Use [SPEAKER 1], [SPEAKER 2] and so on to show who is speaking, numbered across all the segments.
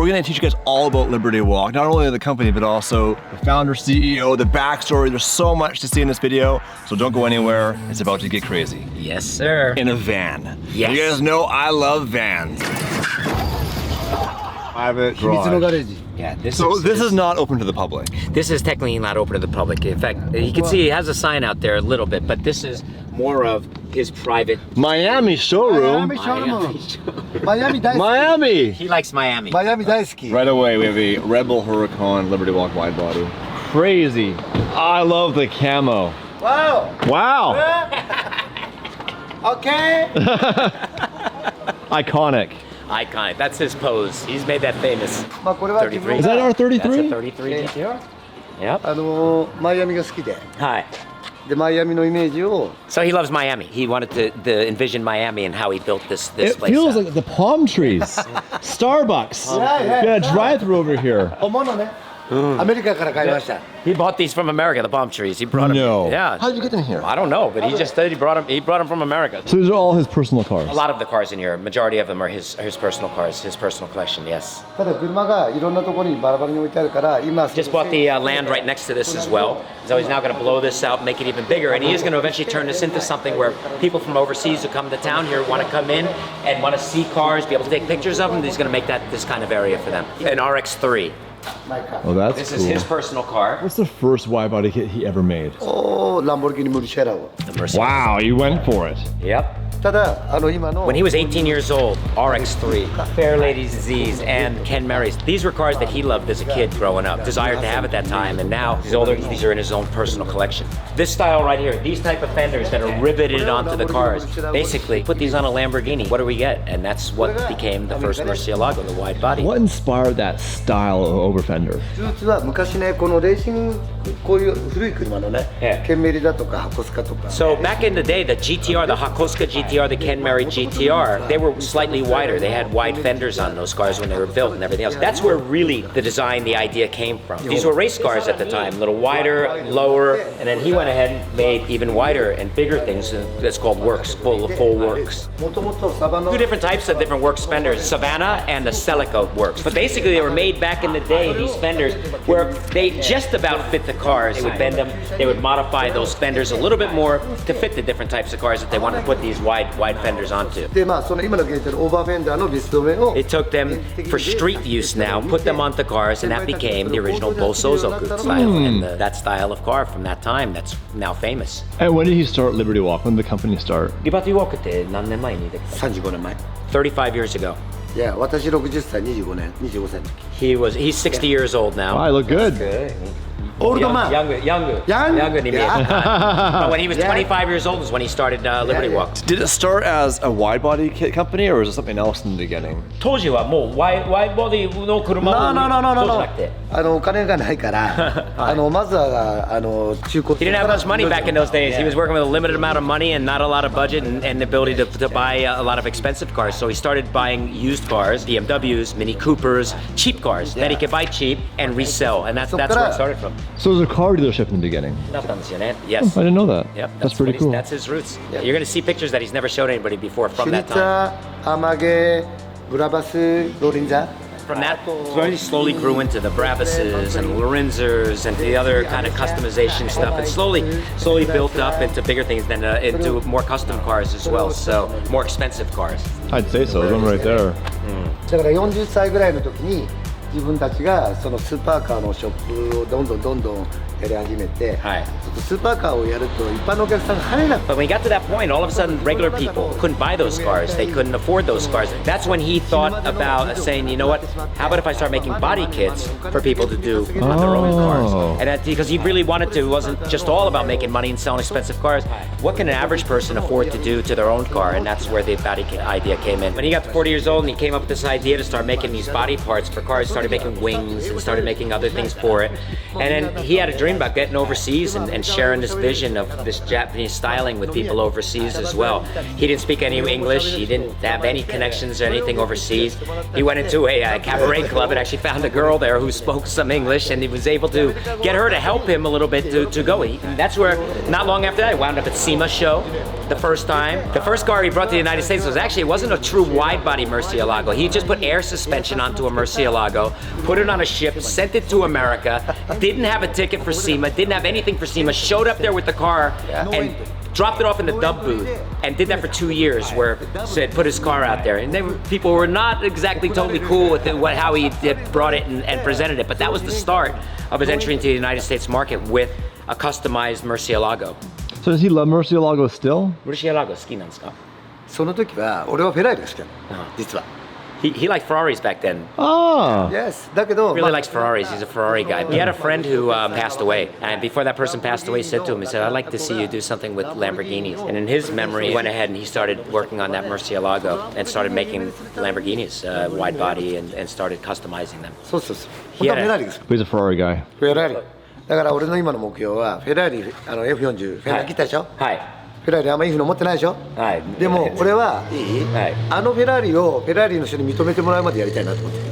[SPEAKER 1] we're gonna teach you guys all about Liberty Walk, not only the company, but also the founder, CEO, the backstory. There's so much to see in this video, so don't go anywhere. It's about to get crazy.
[SPEAKER 2] Yes, sir.
[SPEAKER 1] In a van.
[SPEAKER 2] Yes.
[SPEAKER 1] You guys know I love vans. Private garage.
[SPEAKER 2] Yeah,
[SPEAKER 1] this is not open to the public.
[SPEAKER 2] This is technically not open to the public. In fact, you can see he has a sign out there a little bit, but this is more of his private
[SPEAKER 1] Miami showroom. Miami.
[SPEAKER 2] He likes Miami.
[SPEAKER 1] Right away, we have a Rebel Huracan Liberty Walk wide body. Crazy. I love the camo.
[SPEAKER 3] Wow.
[SPEAKER 1] Wow.
[SPEAKER 3] Okay.
[SPEAKER 2] Iconic. That's his pose. He's made that famous. 33.
[SPEAKER 1] Is that our 33?
[SPEAKER 2] That's a 33 GTR. Yep.
[SPEAKER 3] マイアミが好きで。
[SPEAKER 2] はい。
[SPEAKER 3] でマイアミのイメージを。
[SPEAKER 2] So he loves Miami. He wanted to envision Miami and how he built this
[SPEAKER 1] It
[SPEAKER 2] place.
[SPEAKER 1] feels like the palm trees. Starbucks.
[SPEAKER 3] Yeah.
[SPEAKER 1] Yeah, drive-through over here.
[SPEAKER 3] 本物ね。アメリカから買いました。
[SPEAKER 2] He bought these from America, the palm trees. He brought them.
[SPEAKER 1] No.
[SPEAKER 2] Yeah.
[SPEAKER 1] How did you get them here?
[SPEAKER 2] I don't know, but he just said he brought them from America.
[SPEAKER 1] So these are all his personal cars.
[SPEAKER 2] A lot of the cars in here, majority of them are his personal cars, his personal collection, yes.
[SPEAKER 3] ただ車がいろんなところにバラバラに置いてあるから今。
[SPEAKER 2] Just bought the land right next to this as well. So he's now going to blow this out, make it even bigger, and he is going to eventually turn this into something where people from overseas who come to town here want to come in and want to see cars, be able to take pictures of them. He's going to make that this kind of area for them. An RX-3.
[SPEAKER 1] Oh, that's
[SPEAKER 2] This
[SPEAKER 1] cool.
[SPEAKER 2] is his personal car.
[SPEAKER 1] What's the first wide body kit he ever made?
[SPEAKER 3] ランボルギーニムルシェラを。
[SPEAKER 2] The Mercedes.
[SPEAKER 1] Wow, you went for it.
[SPEAKER 2] Yep.
[SPEAKER 3] ただ今の。
[SPEAKER 2] When he was 18 years old, RX-3, Fairlady's Z's, and Ken Mary's. These were cars that he loved as a kid growing up, desired to have at that time, and now he's older, these are in his own personal collection. This style right here, these type of fenders that are riveted onto the cars, basically put these on a Lamborghini. What do we get? And that's what became the first Murcielago, the wide body.
[SPEAKER 1] What inspired that style of over fender?
[SPEAKER 3] 実は昔ねこのレーシングこういう古い車のね、ケンメリだとか箱スカとか。
[SPEAKER 2] So back in the day, the GTR, the Hakosuka GTR, the Ken Mary GTR, they were slightly wider. They had wide fenders on those cars when they were built and everything else. That's where really the design, the idea came from. These were race cars at the time, a little wider, lower, and then he went ahead and made even wider and bigger things that's called works, full works.
[SPEAKER 3] もともとサバの。
[SPEAKER 2] Two different types of different works fenders, Savannah and the Celica works. But basically they were made back in the day, these fenders, where they just about fit the cars. They would bend them, they would modify those fenders a little bit more to fit the different types of cars that they wanted to put these wide fenders onto.
[SPEAKER 3] でその今の現在のオーバーフェンダーのビスト面を。
[SPEAKER 2] It took them for street use now, put them onto cars, and that became the original Bosozoku style, and that style of car from that time that's now famous.
[SPEAKER 1] And when did he start Liberty Walk? When did the company start?
[SPEAKER 2] Liberty Walk って何年前にできた？
[SPEAKER 3] 35年前。
[SPEAKER 2] 35 years ago.
[SPEAKER 3] いや私60歳25歳の時。
[SPEAKER 2] He's 60 years old now.
[SPEAKER 1] Wow, I look good.
[SPEAKER 3] Old man.
[SPEAKER 2] Younger. But when he was 25 years old is when he started Liberty Walk.
[SPEAKER 1] Did it start as a wide body kit company or was it something else in the beginning?
[SPEAKER 2] 当時はもうワイボディの車をそうじゃなくて。
[SPEAKER 3] お金がないからまずは中古。
[SPEAKER 2] He didn't have much money back in those days. He was working with a limited amount of money and not a lot of budget and the ability to buy a lot of expensive cars. So he started buying used cars, BMWs, Mini Coopers, cheap cars that he could buy cheap and resell. And that's where it started from.
[SPEAKER 1] So it was a car dealership in the beginning?
[SPEAKER 2] だったんですよね. Yes.
[SPEAKER 1] I didn't know that.
[SPEAKER 2] Yep.
[SPEAKER 1] That's pretty cool.
[SPEAKER 2] That's his roots. Yeah. You're going to see pictures that he's never showed anybody before from that
[SPEAKER 3] シュニッツァ
[SPEAKER 2] time.
[SPEAKER 3] ー、アマゲ、ブラバス、ローリンザ。
[SPEAKER 2] From that, very slowly grew into the Bravises and Lorenzers and the other kind of customization stuff, and slowly built up into bigger things, then into more custom cars as well. So more expensive cars.
[SPEAKER 1] I'd say so. There's one right there.
[SPEAKER 3] だから40歳ぐらいの時に自分たちがそのスーパーカーのショップをどんどんやり始めて、スーパーカーをやると一般のお客さんが入れなくて。
[SPEAKER 2] But when he got to that point, all of a sudden regular people couldn't buy those cars. They couldn't afford those cars. That's when he thought about saying, you know what, how about if I start making body kits for people to do on their own cars? And that, because he really wanted to, it wasn't just all about making money and selling expensive cars. What can an average person afford to do to their own car? And that's where the body kit idea came in. When he got to 40 years old and he came up with this idea to start making these body parts for cars, he started making wings and started making other things for it. And then he had a dream about getting overseas and sharing this vision of this Japanese styling with people overseas as well. He didn't speak any English, he didn't have any connections or anything overseas. He went into a cabaret club and actually found a girl there who spoke some English, and he was able to get her to help him a little bit to go. That's where, not long after that, he wound up at SEMA show. the first time. The first car he brought to the United States was actually, it wasn't a true wide-body Murcielago. He just put air suspension onto a Murcielago, put it on a ship, sent it to America, didn't have a ticket for SEMA, didn't have anything for SEMA, showed up there with the car and dropped it off in the dub booth, and did that for 2 years, where said put his car out there, and people were not exactly totally cool with how he brought it and presented it, but that was the start of his entry into the United States market with a customized Murcielago.
[SPEAKER 1] So does he love Murcielago still?
[SPEAKER 2] Murcielago 好きなんですか？
[SPEAKER 3] その時は俺はフェラーリが好きなの、実は。
[SPEAKER 2] He liked Ferraris back then.
[SPEAKER 1] Oh.
[SPEAKER 3] Yes. だけど
[SPEAKER 2] Really likes Ferraris. He's a Ferrari guy. He had a friend who passed away, and before that person passed away, he said to him, he said, "I'd like to see you do something with Lamborghinis." And in his memory, he went ahead and he started working on that Murcielago and started making Lamborghinis, wide body, and started customizing them.
[SPEAKER 3] そうそうそう。本当はフェラーリが好き。
[SPEAKER 1] He's a Ferrari guy.
[SPEAKER 3] フェラーリ。だから俺の今の目標はフェラーリF40 フェラーリ来たでしょ。
[SPEAKER 2] はい。
[SPEAKER 3] フェラーリあんまいいの持ってないでしょ。
[SPEAKER 2] はい。
[SPEAKER 3] でも俺はあのフェラーリをフェラーリの人に認めてもらうまでやりたいなと思って。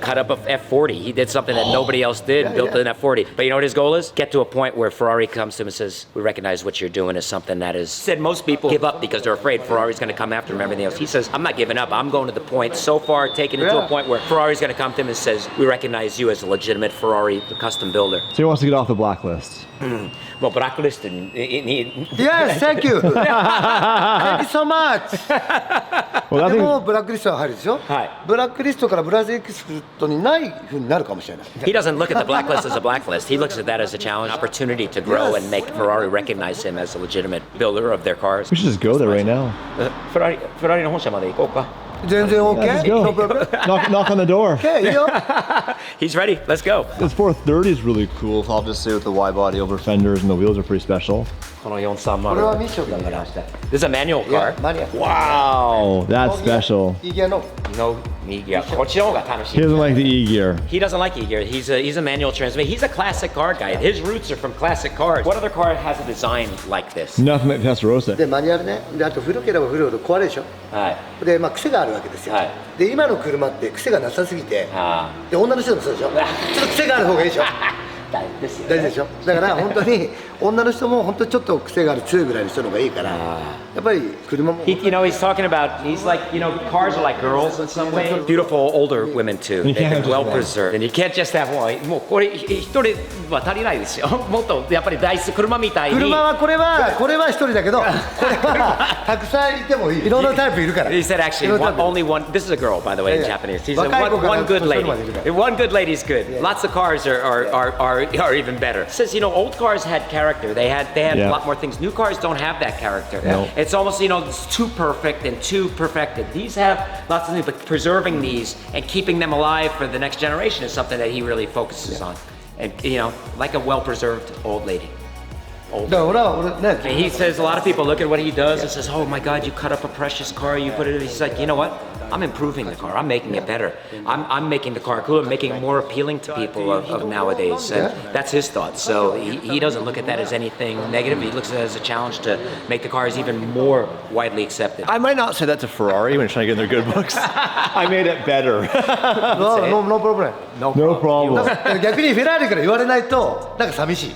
[SPEAKER 2] Cut up a F40. He did something that nobody else did, built an F40. But you know what his goal is? Get to a point where Ferrari comes to him and says, "We recognize what you're doing is something that is..." Said most people give up because they're afraid Ferrari's going to come after them and everything else. He says, "I'm not giving up. I'm going to the point so far, taking it to a point where Ferrari's going to come to him and says, "We recognize you as a legitimate Ferrari custom builder."
[SPEAKER 1] So he wants to get off the blacklist.
[SPEAKER 2] Well, blacklist
[SPEAKER 3] Yes, thank you. Thank you so much. でもブラックリストは入るでしょ。ブラックリストからブラジルエキストにない風になるかもしれない。
[SPEAKER 2] He doesn't look at the blacklist as a blacklist. He looks at that as a challenge, opportunity to grow and make Ferrari recognize him as a legitimate builder of their cars.
[SPEAKER 1] We should just go there right now.
[SPEAKER 2] Ferrari の本社まで行こうか。
[SPEAKER 3] 全然 OK?
[SPEAKER 1] Let's go. knock on the door.
[SPEAKER 3] Okay, いいよ。
[SPEAKER 2] He's ready. Let's go.
[SPEAKER 1] This 430 is really cool, obviously, with the wide body over fenders and the wheels are pretty special.
[SPEAKER 2] この430。
[SPEAKER 3] これはミッションだから。
[SPEAKER 2] This is a manual car.
[SPEAKER 1] Wow, that's special.
[SPEAKER 3] いいギアの。
[SPEAKER 2] No E-gear. こっちの方が楽しい。
[SPEAKER 1] He doesn't like the E-gear.
[SPEAKER 2] He doesn't like E-gear. He's a manual transmission. He's a classic car guy. His roots are from classic cars. What other car has a design like this?
[SPEAKER 1] Nothing like Testarossa.
[SPEAKER 3] でマニュアルね。であと古ければ古いほど壊れるでしょ。
[SPEAKER 2] はい。
[SPEAKER 3] でまあ癖があるわけですよ。はい。で今の車って癖がなさすぎて。で女の人でもそうでしょ。ちょっと癖がある方がいいでしょ。大事でしょ。だから本当に女の人も本当にちょっと癖がある強いぐらいの人の方がいいから、やっぱり車も。
[SPEAKER 2] You know, he's talking about, he's like, you know, cars are like girls in some way. Beautiful older women too. They're well preserved. And you can't just have one. もうこれ一人は足りないですよ。もっとやっぱり大好き車みたいに。
[SPEAKER 3] 車はこれは一人だけど、これはたくさんいてもいい。いろんなタイプいるから。
[SPEAKER 2] He said actually only one. This is a girl, by the way, in Japanese. He said one good lady. One good lady is good. Lots of cars are even better. It says, you know, old cars had character. They had a lot more things. New cars don't have that character. It's almost, you know, it's too perfect and too perfected. These have lots of things, but preserving these and keeping them alive for the next generation is something that he really focuses on. And, you know, like a well-preserved old lady. And he says a lot of people look at what he does and says, "Oh my God, you cut up a precious car, you put it in." He's like, you know what? I'm improving the car. I'm making it better. I'm making the car cooler, making it more appealing to people of nowadays. And that's his thought. So he doesn't look at that as anything negative. He looks at it as a challenge to make the cars even more widely accepted.
[SPEAKER 1] I might not say that to Ferrari when trying to get in their good books. I made it better.
[SPEAKER 3] No problem.
[SPEAKER 1] No problem.
[SPEAKER 3] 逆にフェラーリから言われないとなんか寂しい。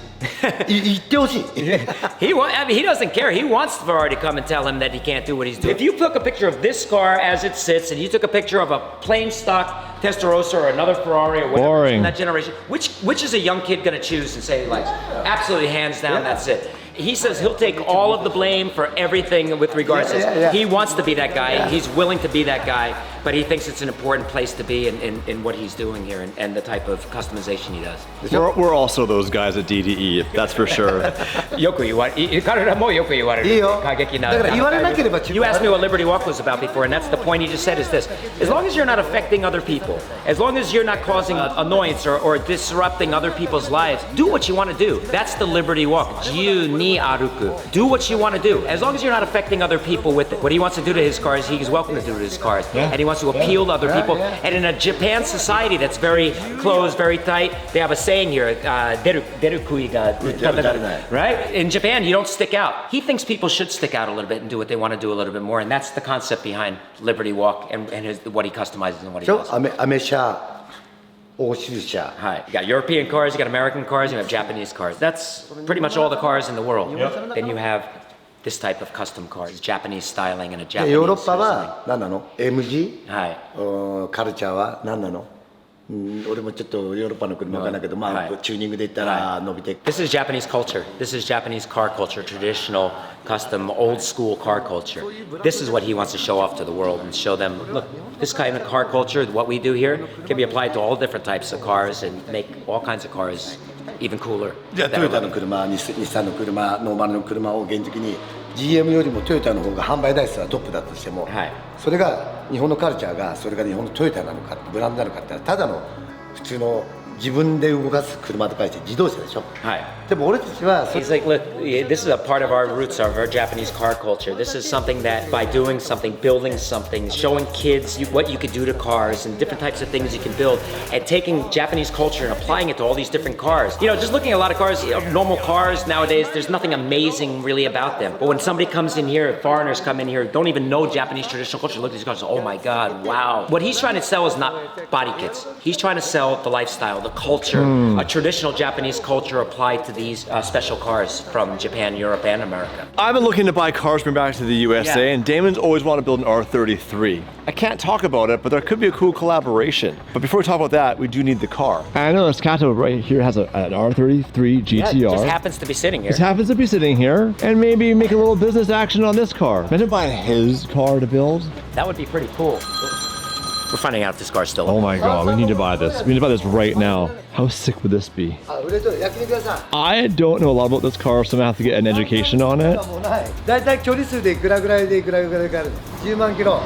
[SPEAKER 3] 言ってほしい。
[SPEAKER 2] I mean, he doesn't care. He wants Ferrari to come and tell him that he can't do what he's doing. If you took a picture of this car as it sits, and you took a picture of a plain stock Testarossa or another Ferrari or whatever in that generation, which is a young kid going to choose and say, like, absolutely hands down, that's it. He says he'll take all of the blame for everything with regards to this. He wants to be that guy. He's willing to be that guy, but he thinks it's an important place to be in what he's doing here and the type of customization he does.
[SPEAKER 1] We're also those guys at DDE, that's for sure.
[SPEAKER 2] よく言われる。彼らもよく言われる。
[SPEAKER 3] いいよ。
[SPEAKER 2] 過激な。
[SPEAKER 3] だから言われなければ。
[SPEAKER 2] You asked me what Liberty Walk was about before, and that's the point he just said is this. As long as you're not affecting other people, as long as you're not causing annoyance or disrupting other people's lives, do what you want to do. That's the Liberty Walk. 自由に歩く. Do what you want to do. As long as you're not affecting other people with it. What he wants to do to his cars, he's welcome to do to his cars. And he wants to appeal to other people. And in a Japan society that's very closed, very tight, they have a saying here, 出る杭が right? In Japan, you don't stick out. He thinks people should stick out a little bit and do what they want to do a little bit more. And that's the concept behind Liberty Walk and what he customizes and what he does.
[SPEAKER 3] アメ車、欧州車。
[SPEAKER 2] Hi. You got European cars, you got American cars, you have Japanese cars. That's pretty much all the cars in the world. Then you have this type of custom cars, Japanese styling and a
[SPEAKER 3] で
[SPEAKER 2] Japanese.
[SPEAKER 3] ヨーロッパは何なの ?MG?
[SPEAKER 2] はい。
[SPEAKER 3] カルチャーは何なの俺もちょっとヨーロッパの車わかんないけど、まあ、
[SPEAKER 2] はい
[SPEAKER 3] チューニングで言ったら伸びて
[SPEAKER 2] This is Japanese culture. This is Japanese car culture, traditional, custom, old school car culture. This is what he wants to show off to the world and show them, look, this kind of car culture, what we do here, can be applied to all different types of cars and make all kinds of cars even cooler.
[SPEAKER 3] じゃあトヨタの車、日産の車、ノーマルの車を現実に GM よりもトヨタの方が販売台数はトップだとしても、
[SPEAKER 2] はい、
[SPEAKER 3] それが日本のカルチャーがそれが日本のトヨタなのかブランドなのかってただの普通の自分で動かす車とかして自動車でしょ。
[SPEAKER 2] はい。
[SPEAKER 3] でも俺たちは
[SPEAKER 2] He's like, look, this is a part of our roots of our Japanese car culture. This is something that by doing something, building something, showing kids what you could do to cars and different types of things you can build, and taking Japanese culture and applying it to all these different cars. You know, just looking at a lot of cars, normal cars nowadays, there's nothing amazing really about them. But when somebody comes in here, foreigners come in here, don't even know Japanese traditional culture, look at these cars, oh my God, wow. What he's trying to sell is not body kits. He's trying to sell the lifestyle, the culture, a traditional Japanese culture applied to these special cars from Japan, Europe, and America.
[SPEAKER 1] I've been looking to buy cars from back to the USA,
[SPEAKER 2] Yeah.
[SPEAKER 1] and Damon's always wanted to build an R33. I can't talk about it, but there could be a cool collaboration. But before we talk about that, we do need the car.
[SPEAKER 4] I know this Kato right here has an R33 GTR.
[SPEAKER 2] Yeah, it just happens to be sitting here.
[SPEAKER 4] Just happens to be sitting here, and maybe make a little business action on this car. Imagine buying his car to build.
[SPEAKER 2] That would be pretty cool. We're finding out if this car's still
[SPEAKER 4] Oh my God, we need to buy this. We need to buy this right now. How sick would this be?
[SPEAKER 3] あ売れとる焼肉屋さん
[SPEAKER 4] I don't know a lot about this car, so I'm gonna have to get an education on it.
[SPEAKER 3] もうないだいたい距離数でいくらぐらいでいくらぐらいかかる10万キロ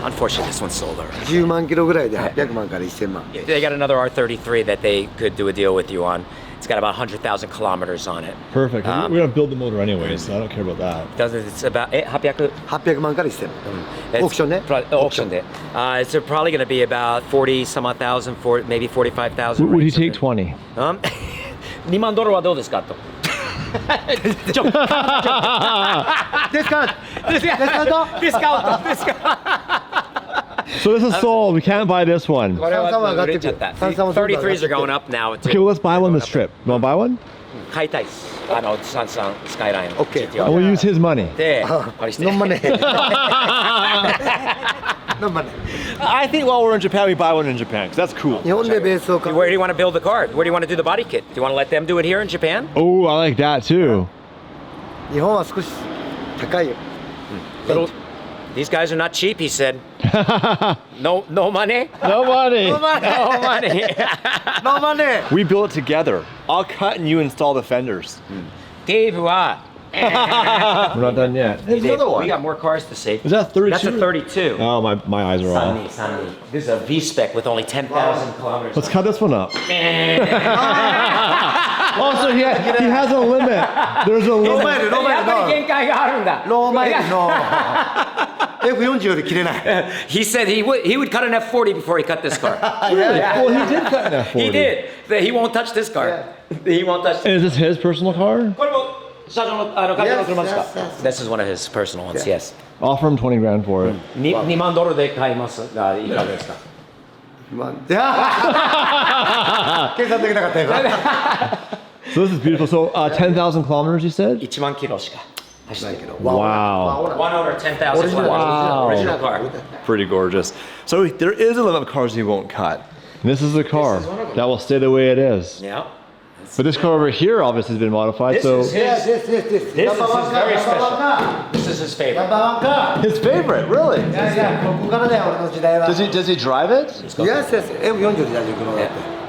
[SPEAKER 2] Unfortunately, this one's sold already.
[SPEAKER 3] 10万キロぐらいで800万から1000万
[SPEAKER 2] They got another R33 that they could do a deal with you on. It's got about 100,000 kilometers on it.
[SPEAKER 4] Perfect. We're gonna build the motor anyway, so I don't care about that.
[SPEAKER 2] It's about 800.
[SPEAKER 3] 800万から1000万
[SPEAKER 2] It's
[SPEAKER 3] オークションね
[SPEAKER 2] Auction day. It's probably going to be about 40 some odd thousand, maybe 45,000.
[SPEAKER 4] Would he take 20?
[SPEAKER 2] 2万ドルはどうですかと。
[SPEAKER 3] ディスカウントディスカウント
[SPEAKER 2] ディスカウント。
[SPEAKER 4] So this is sold. We can't buy this one.
[SPEAKER 2] これは売れちゃった。
[SPEAKER 3] 三三は上がってる。
[SPEAKER 2] 33s are going up now.
[SPEAKER 4] Okay, well, let's buy one this trip. You wanna buy one?
[SPEAKER 2] 買いたいです。Nissan Skyline.
[SPEAKER 3] Okay.
[SPEAKER 2] GTR.
[SPEAKER 4] And we'll use his money.
[SPEAKER 2] で、これして。
[SPEAKER 3] ノンマネーノンマネー
[SPEAKER 1] I think while we're in Japan, we buy one in Japan, because that's cool.
[SPEAKER 3] 日本でベースを買う
[SPEAKER 2] Where do you want to build the car? Where do you want to do the body kit? Do you want to let them do it here in Japan?
[SPEAKER 4] Oh, I like that too.
[SPEAKER 3] 日本は少し高いよ
[SPEAKER 2] These guys are not cheap, he said. No money?
[SPEAKER 4] No money.
[SPEAKER 2] No money.
[SPEAKER 3] ノンマネー
[SPEAKER 1] We build it together. I'll cut and you install the fenders.
[SPEAKER 2] Dave,
[SPEAKER 4] We're not done yet.
[SPEAKER 1] Here's another
[SPEAKER 2] we
[SPEAKER 1] one.
[SPEAKER 2] got more cars to see.
[SPEAKER 4] Is that 32?
[SPEAKER 2] That's a 32.
[SPEAKER 4] Oh, my eyes are off.
[SPEAKER 2] Sunny. This is a V-spec with only 10,000 kilometers.
[SPEAKER 4] Let's cut this one up. Also, he has a limit. There's a
[SPEAKER 3] ロー
[SPEAKER 4] limit.
[SPEAKER 3] マイルローマイル
[SPEAKER 2] やっぱり限界があるんだ。
[SPEAKER 3] ローマイルの F40 より切れない
[SPEAKER 2] He said he would cut an F40 before he cut this car.
[SPEAKER 4] Really? Well, he did cut an F40.
[SPEAKER 2] He did. He won't touch this car. He won't touch.
[SPEAKER 4] And is this his personal car?
[SPEAKER 2] これも社長の会社の車ですか
[SPEAKER 3] Yes.
[SPEAKER 2] This is one of his personal ones, yes.
[SPEAKER 4] Offer him 20 grand for it.
[SPEAKER 2] 2万ドルで買いますがいかがですか
[SPEAKER 3] まあいや計算できなかったよ
[SPEAKER 4] So this is beautiful. So 10,000 kilometers, you said?
[SPEAKER 2] 1万キロしか走ってないけど
[SPEAKER 4] Wow.
[SPEAKER 2] One owner, 10,000
[SPEAKER 3] Original.
[SPEAKER 4] Wow.
[SPEAKER 2] Original car.
[SPEAKER 1] Pretty gorgeous. So there is a limit of cars he won't cut.
[SPEAKER 4] This is the car that will stay the way it is.
[SPEAKER 2] Yeah.
[SPEAKER 4] But this car over here obviously has been modified.
[SPEAKER 2] This
[SPEAKER 4] So
[SPEAKER 2] is his.
[SPEAKER 3] Yes, yes, yes, yes.
[SPEAKER 2] This is his very special. This is his favorite.
[SPEAKER 3] ナンバーワンか
[SPEAKER 1] His favorite, really?
[SPEAKER 3] いやいやここからだよ俺の時代は
[SPEAKER 1] Does he drive it?
[SPEAKER 3] Yes, yes. F40 で大丈夫この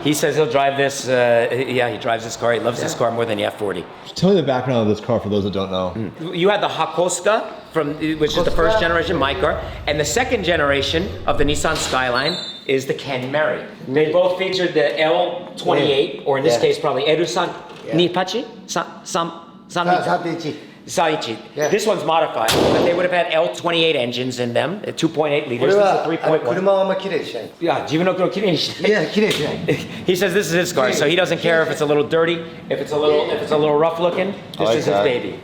[SPEAKER 2] He says he'll drive this. Yeah, he drives this car. He loves this car more than the F40.
[SPEAKER 4] tell me the background of this car for those that don't know.
[SPEAKER 2] You had the Hakosuka which is the first generation my car, and the second generation of the Nissan Skyline is the Ken Mary. They both featured the L28, or in this case probably Eru-san Nipachi?31 Saichi.
[SPEAKER 3] Yeah.
[SPEAKER 2] This one's modified, but they would have had L28 engines in them, 2.8 liters.
[SPEAKER 3] これ
[SPEAKER 2] This
[SPEAKER 3] は
[SPEAKER 2] is a 3.1.
[SPEAKER 3] 車はあんま綺麗にしない
[SPEAKER 2] Yeah, 自分の車きれいにしない。
[SPEAKER 3] いや綺麗にしない
[SPEAKER 2] He says this is his car, so he doesn't care if it's a little dirty, if it's a little rough looking. This
[SPEAKER 1] like
[SPEAKER 2] is his
[SPEAKER 1] that.
[SPEAKER 2] baby.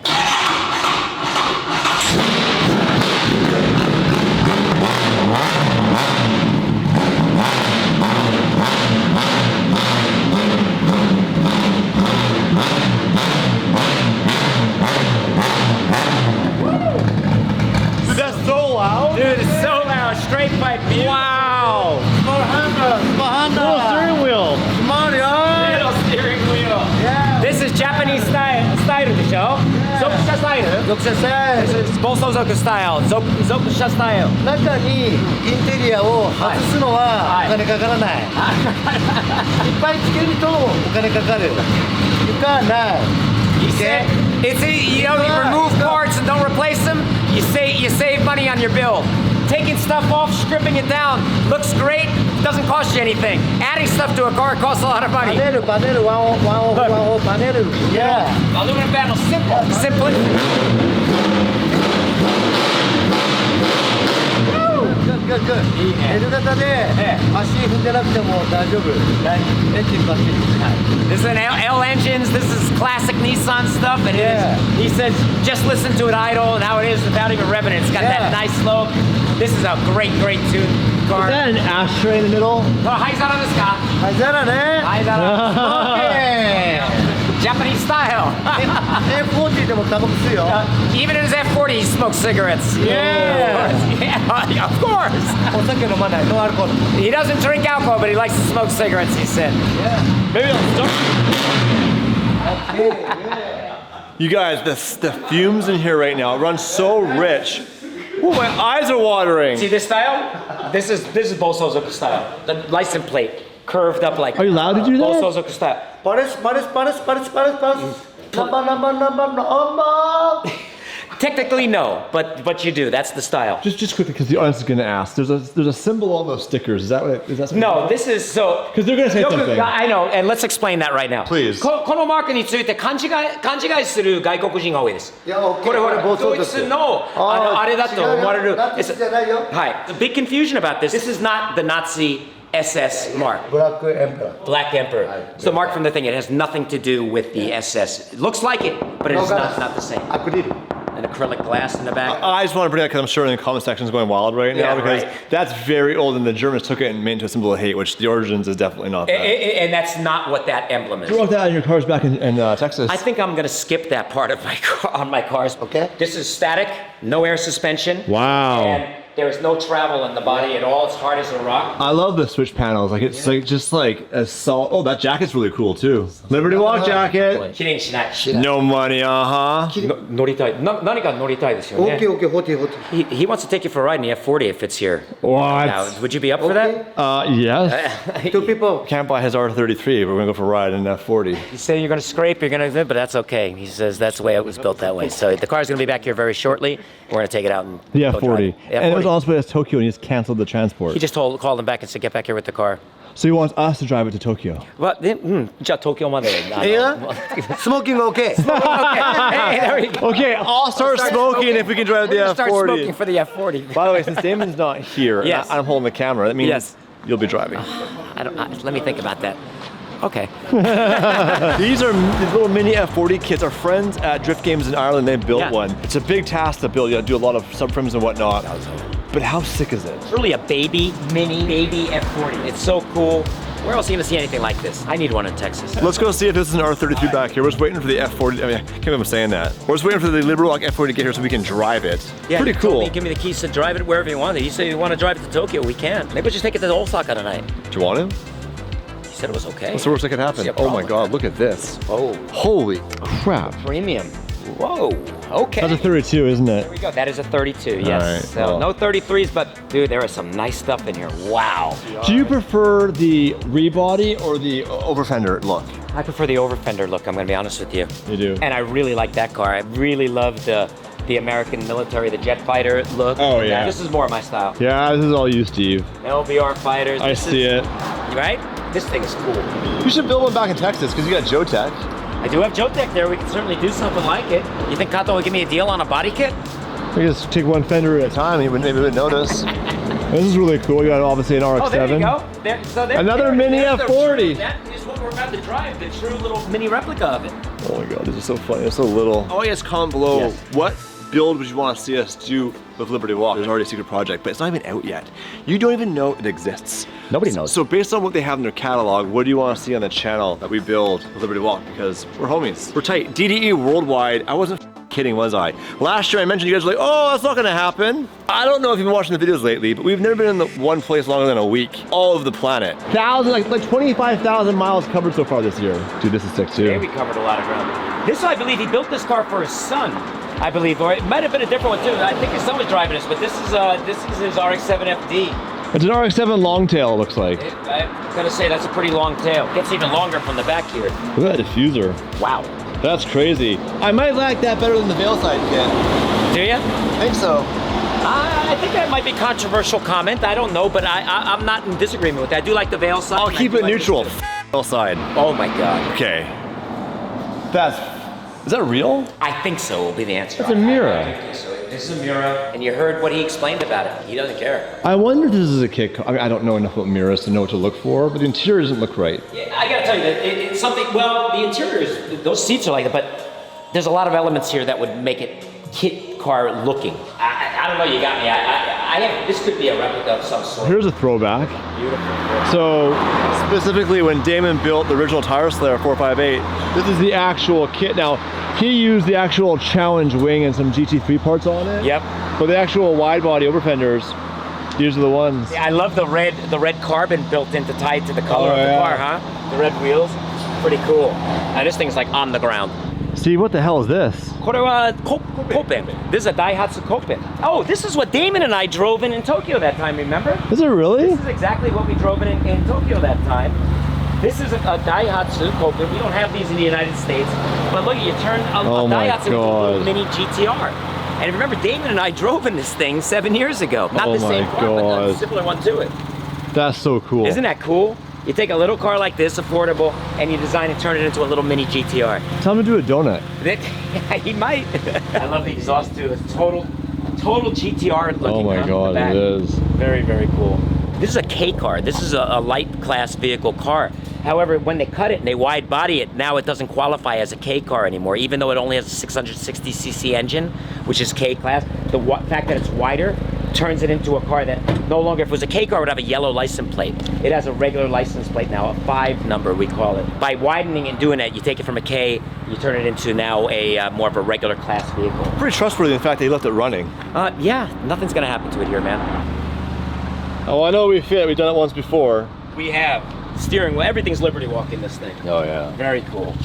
[SPEAKER 2] スタイル。
[SPEAKER 3] 読者スタイル。
[SPEAKER 2] 暴走族スタイル。属者スタイル。
[SPEAKER 3] 中にインテリアを外すのはお金かからない。いっぱいつけるとお金かかる。You can't lie.
[SPEAKER 2] You say it's you know you remove parts and don't replace them. You save money on your bill. Taking stuff off, stripping it down, looks great, doesn't cost you anything. Adding stuff to a car costs a lot of money.
[SPEAKER 3] パネル、ワンオフ、パネル。Yeah.
[SPEAKER 2] Aluminum panel, simple.
[SPEAKER 3] Good. L 型で足踏んでなくても大丈夫。エンジンバッチリ。
[SPEAKER 2] This is an L engines. This is classic Nissan stuff, and he says just listen to it idle and how it is without even revving it. It's got that nice slope. This is a great tuned car.
[SPEAKER 4] Is that an ashtray in the middle?
[SPEAKER 2] 灰皿ですか？
[SPEAKER 3] 灰皿ね。
[SPEAKER 2] 灰皿。Japanese style.
[SPEAKER 3] F40 でもタバコ吸うよ。
[SPEAKER 2] Even in his F40, he smokes cigarettes.
[SPEAKER 3] Yeah,
[SPEAKER 2] of course.
[SPEAKER 3] お酒飲まない、ノンアルコール。
[SPEAKER 2] He doesn't drink alcohol, but he likes to smoke cigarettes, he said.
[SPEAKER 1] Maybe I'll start. You guys, the fumes in here right now run so rich. Oh, my eyes are watering.
[SPEAKER 2] See this style? This is Bolsozoku style. The license plate curved up like.
[SPEAKER 4] Are you allowed to do that?
[SPEAKER 2] Bolsozoku style.
[SPEAKER 3] パレス。ナンバー。
[SPEAKER 2] Technically, no, but you do. That's the style.
[SPEAKER 4] Just quickly, because the audience is going to ask. There's a symbol on those stickers. Is that what? Is that?
[SPEAKER 2] No, this is so.
[SPEAKER 4] Because they're going to say something.
[SPEAKER 2] I know, and let's explain that right now.
[SPEAKER 1] Please.
[SPEAKER 2] このマークについて勘違いする外国人が多いです。
[SPEAKER 3] いや、OK。
[SPEAKER 2] これドイツのあれだと思われる。
[SPEAKER 3] ナチスじゃないよ。
[SPEAKER 2] はい。The big confusion about this. This is not the Nazi SS mark.
[SPEAKER 3] ブラックエンペラー。
[SPEAKER 2] Black Emperor. It's the mark from the thing. It has nothing to do with the SS. It looks like it, but it's not the same.
[SPEAKER 3] アクリル。
[SPEAKER 2] An acrylic glass in the back.
[SPEAKER 1] I just want to bring that because I'm sure in the comment section is going wild right now because that's very old and the Germans took it and made it into a symbol of hate, which the origins is definitely not that.
[SPEAKER 2] And that's not what that emblem is.
[SPEAKER 4] You wrote that on your cars back in Texas.
[SPEAKER 2] I think I'm going to skip that part of my car on my cars.
[SPEAKER 3] Okay.
[SPEAKER 2] This is static, no air suspension.
[SPEAKER 4] Wow.
[SPEAKER 2] And there's no travel in the body at all. It's hard as a rock.
[SPEAKER 4] I love the switch panels. Like it's like just like a solid. Oh, that jacket's really cool too. Liberty Walk jacket.
[SPEAKER 2] きれいにしない。
[SPEAKER 1] No money,
[SPEAKER 2] No, 乗りたい。何か乗りたいですよね。
[SPEAKER 3] OK、40。
[SPEAKER 2] He wants to take you for a ride in the F40 if it's here.
[SPEAKER 4] What?
[SPEAKER 2] Now, would you be up for that?
[SPEAKER 4] Yes.
[SPEAKER 3] Two people.
[SPEAKER 1] Can't buy his R33, but we're gonna go for a ride in F40.
[SPEAKER 2] You say you're going to scrape, you're going to, but that's okay. He says that's the way it was built that way. So the car's going to be back here very shortly. We're going to take it out and
[SPEAKER 4] The
[SPEAKER 2] go
[SPEAKER 4] F40.
[SPEAKER 2] drive it.
[SPEAKER 4] And it was on its way to Tokyo and he just canceled the transport.
[SPEAKER 2] He just called him back and said, get back here with the car.
[SPEAKER 4] So he wants us to drive it to Tokyo.
[SPEAKER 2] Well, じゃあ東京まで。
[SPEAKER 3] いや、スモーキング OK。
[SPEAKER 2] Okay, hey, there we go.
[SPEAKER 1] Okay, I'll start smoking if we can drive the
[SPEAKER 2] We're gonna start smoking
[SPEAKER 1] F40.
[SPEAKER 2] for the F40.
[SPEAKER 1] By the way, since Damon's not here,
[SPEAKER 2] Yes.
[SPEAKER 1] and I'm holding the camera, that means
[SPEAKER 2] Yes.
[SPEAKER 1] you'll be driving.
[SPEAKER 2] Let me think about that. Okay.
[SPEAKER 1] These little mini F40 kits. Our friends at Drift Games in Ireland, they built one. It's a big task to build. You gotta do a lot of subframes and whatnot. But how sick is it?
[SPEAKER 2] It's really a baby F40. It's so cool. Where else are you gonna see anything like this? I need one in Texas.
[SPEAKER 1] Let's go see if this is an R33 back here. We're just waiting for the F40. I mean, I can't believe I'm saying that. We're just waiting for the Liberty Walk F40 to get here so we can drive it.
[SPEAKER 2] Yeah,
[SPEAKER 1] Pretty
[SPEAKER 2] he told
[SPEAKER 1] cool.
[SPEAKER 2] me, give me the keys to drive it wherever you want it. You say you want to drive it to Tokyo, we can. Maybe we'll just take it to Osaka tonight.
[SPEAKER 1] Do you want him?
[SPEAKER 2] He said it was okay.
[SPEAKER 1] What's the worst that could happen?
[SPEAKER 2] See a
[SPEAKER 1] Oh my
[SPEAKER 2] problem
[SPEAKER 1] God,
[SPEAKER 2] with
[SPEAKER 1] look at this.
[SPEAKER 2] Oh,
[SPEAKER 1] Holy
[SPEAKER 4] Crap.
[SPEAKER 2] premium. Whoa. Okay.
[SPEAKER 4] That's a 32, isn't
[SPEAKER 2] There
[SPEAKER 4] it?
[SPEAKER 2] we go. That is a 32. Yes.
[SPEAKER 1] right,
[SPEAKER 2] So
[SPEAKER 1] well.
[SPEAKER 2] no 33s, but dude, there is some nice stuff in here. Wow.
[SPEAKER 4] Do you prefer the rebody or the
[SPEAKER 1] Over fender look.
[SPEAKER 2] I prefer the over fender look. I'm gonna be honest with you.
[SPEAKER 4] You do?
[SPEAKER 2] And I really like that car. I really love the American military, the jet fighter look.
[SPEAKER 4] Oh, yeah.
[SPEAKER 2] This is more my style.
[SPEAKER 4] Yeah, this is all you, Steve.
[SPEAKER 2] LBR fighters.
[SPEAKER 4] I see it.
[SPEAKER 2] Right? This thing is cool.
[SPEAKER 1] You should build one back in Texas because you got Joe Tech.
[SPEAKER 2] I do have Jotec there. We can certainly do something like it. You think Kato will give me a deal on a body kit?
[SPEAKER 4] We just take one fender at a time.
[SPEAKER 1] He wouldn't even notice.
[SPEAKER 4] This is really cool. We got obviously an RX-7.
[SPEAKER 2] Oh, there you go.
[SPEAKER 4] Another mini F40.
[SPEAKER 2] That is what we're about to drive, the true little mini replica of it.
[SPEAKER 1] Oh my God, this is so funny. It's so little. Oh yes, comment below.
[SPEAKER 2] Yes.
[SPEAKER 1] What build would you want to see us do with Liberty Walk? There's already a secret project, but it's not even out yet. You don't even know it exists.
[SPEAKER 2] Nobody knows.
[SPEAKER 1] So based on what they have in their catalog, what do you want to see on the channel that we build with Liberty Walk? Because we're homies. We're tight. DDE worldwide. I wasn't kidding, was I? Last year I mentioned you guys were like, oh, that's not gonna happen. I don't know if you've been watching the videos lately, but we've never been in the one place longer than a week. All over the planet.
[SPEAKER 4] Like 25,000 miles covered so far this year. Dude, this is sick too.
[SPEAKER 2] Yeah, we covered a lot of ground. This, I believe, he built this car for his son. I believe, or it might have been a different one too. I think his son was driving this, but this is his RX-7 FD.
[SPEAKER 4] It's an RX-7 long tail, it looks like.
[SPEAKER 2] I'm gonna say that's a pretty long tail. Gets even longer from the back here.
[SPEAKER 4] Look at that diffuser.
[SPEAKER 2] Wow.
[SPEAKER 4] That's crazy. I might like that better than the Veilside kit.
[SPEAKER 2] Do you?
[SPEAKER 4] I think so.
[SPEAKER 2] I think that might be a controversial comment. I don't know, but I'm not in disagreement with that. I do like the Veilside.
[SPEAKER 1] I'll keep it neutral. Veilside.
[SPEAKER 2] Oh my God.
[SPEAKER 1] Okay. Is that real?
[SPEAKER 2] I think so will be the answer.
[SPEAKER 4] That's a Mira.
[SPEAKER 2] I think so. This is a Mira, and you heard what he explained about it. He doesn't care.
[SPEAKER 4] I wonder if this is a kit car. I mean, I don't know enough about Miras to know what to look for, but the interior doesn't look right.
[SPEAKER 2] Yeah, I gotta tell you that it's something, well, the interior is, those seats are like that, but there's a lot of elements here that would make it kit car looking. I don't know, you got me. This could be a replica of some sort.
[SPEAKER 4] Here's a throwback.
[SPEAKER 2] Beautiful.
[SPEAKER 4] So,
[SPEAKER 1] Specifically, when Damon built the original Tire Slayer 458,
[SPEAKER 4] this is the actual kit. Now, he used the actual Challenge wing and some GT3 parts on it.
[SPEAKER 2] Yep.
[SPEAKER 4] But the actual wide body over fenders, these are the ones.
[SPEAKER 2] Yeah, I love the red carbon built in to tie it to the color of the car, huh? The red wheels, pretty cool. Now this thing's like on the ground.
[SPEAKER 4] Steve, what the hell is this?
[SPEAKER 2] Kopen. This is a Daihatsu Kopen. Oh, this is what Damon and I drove in Tokyo that time, remember?
[SPEAKER 4] Is it really?
[SPEAKER 2] This is exactly what we drove in Tokyo that time. This is a Daihatsu Kopen. We don't have these in the United States. But look, you turn a Daihatsu into a little mini GTR. And remember, Damon and I drove in this thing 7 years ago. Not the same car, but a similar one to it.
[SPEAKER 4] That's so cool.
[SPEAKER 2] Isn't that cool? You take a little car like this, affordable, and you design and turn it into a little mini GTR.
[SPEAKER 4] Tell him to do a donut.
[SPEAKER 2] He might. I love the exhaust too. It's total GTR looking.
[SPEAKER 4] Oh my God, it is.
[SPEAKER 2] Very, very cool. This is a K car. This is a light class vehicle car. However, when they cut it and they wide body it, now it doesn't qualify as a K car anymore, even though it only has a 660cc engine, which is K class. The fact that it's wider turns it into a car that no longer, if it was a K car, would have a yellow license plate. It has a regular license plate now, a 5 number we call it. By widening and doing that, you take it from a K, you turn it into now a more of a regular class vehicle.
[SPEAKER 1] pretty trustworthy in the fact that he left it running.
[SPEAKER 2] Yeah, nothing's gonna happen to it here, man.
[SPEAKER 4] Oh, I know we fit. We've done it once before.
[SPEAKER 2] We have steering wheel, everything's Liberty Walk in this thing.
[SPEAKER 1] Oh yeah.
[SPEAKER 2] Very cool.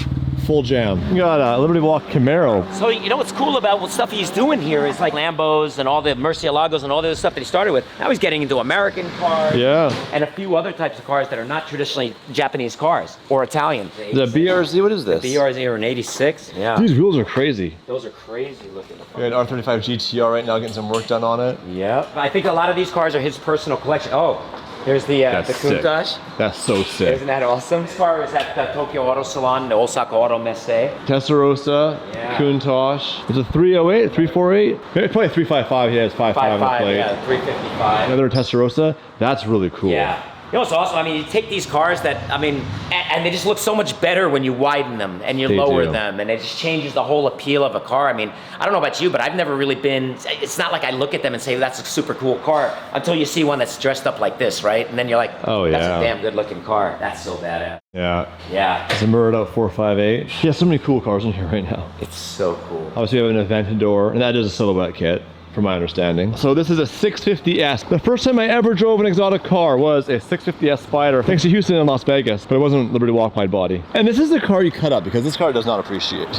[SPEAKER 4] Full jam. We got a Liberty Walk Camaro.
[SPEAKER 2] So you know what's cool about what stuff he's doing here is like Lambos and all the Murcielagos and all the other stuff that he started with. Now he's getting into American cars.
[SPEAKER 4] Yeah.
[SPEAKER 2] And a few other types of cars that are not traditionally Japanese cars or Italian.
[SPEAKER 1] The BRZ, what is this?
[SPEAKER 2] The BRZ are an 86. Yeah.
[SPEAKER 4] These wheels are crazy.
[SPEAKER 2] Those are crazy looking.
[SPEAKER 1] We had an R35 GTR right now getting some work done on it.
[SPEAKER 2] Yep. I think a lot of these cars are his personal collection. Oh, there's the Countach.
[SPEAKER 4] That's so sick.
[SPEAKER 2] Isn't that awesome? This car is at the Tokyo Auto Salon, the Osaka Auto Messe.
[SPEAKER 4] Testarossa,
[SPEAKER 2] Yeah.
[SPEAKER 4] Countach. It's a 308, 348? It's probably 355. He has 55 on the plate.
[SPEAKER 2] Yeah, 355.
[SPEAKER 4] Another Testarossa. That's really cool.
[SPEAKER 2] Yeah. You know what's awesome? I mean, you take these cars that, I mean, and they just look so much better when you widen them and you lower them, and it just changes the whole appeal of a car. I mean, I don't know about you, but I've never really been, it's not like I look at them and say, that's a super cool car, until you see one that's dressed up like this, right? And then you're like,
[SPEAKER 4] oh yeah,
[SPEAKER 2] that's a damn good looking car. That's so badass.
[SPEAKER 4] Yeah.
[SPEAKER 2] Yeah.
[SPEAKER 4] It's a Murado 458. He has so many cool cars in here right now.
[SPEAKER 2] It's so cool.
[SPEAKER 4] Obviously we have an Aventador, and that is a silhouette kit, from my understanding. So this is a 650S. The first time I ever drove an exotic car was a 650S Spider, thanks to Houston and Las Vegas, but it wasn't Liberty Walk wide body. And this is the car you cut up because
[SPEAKER 1] This car does not appreciate.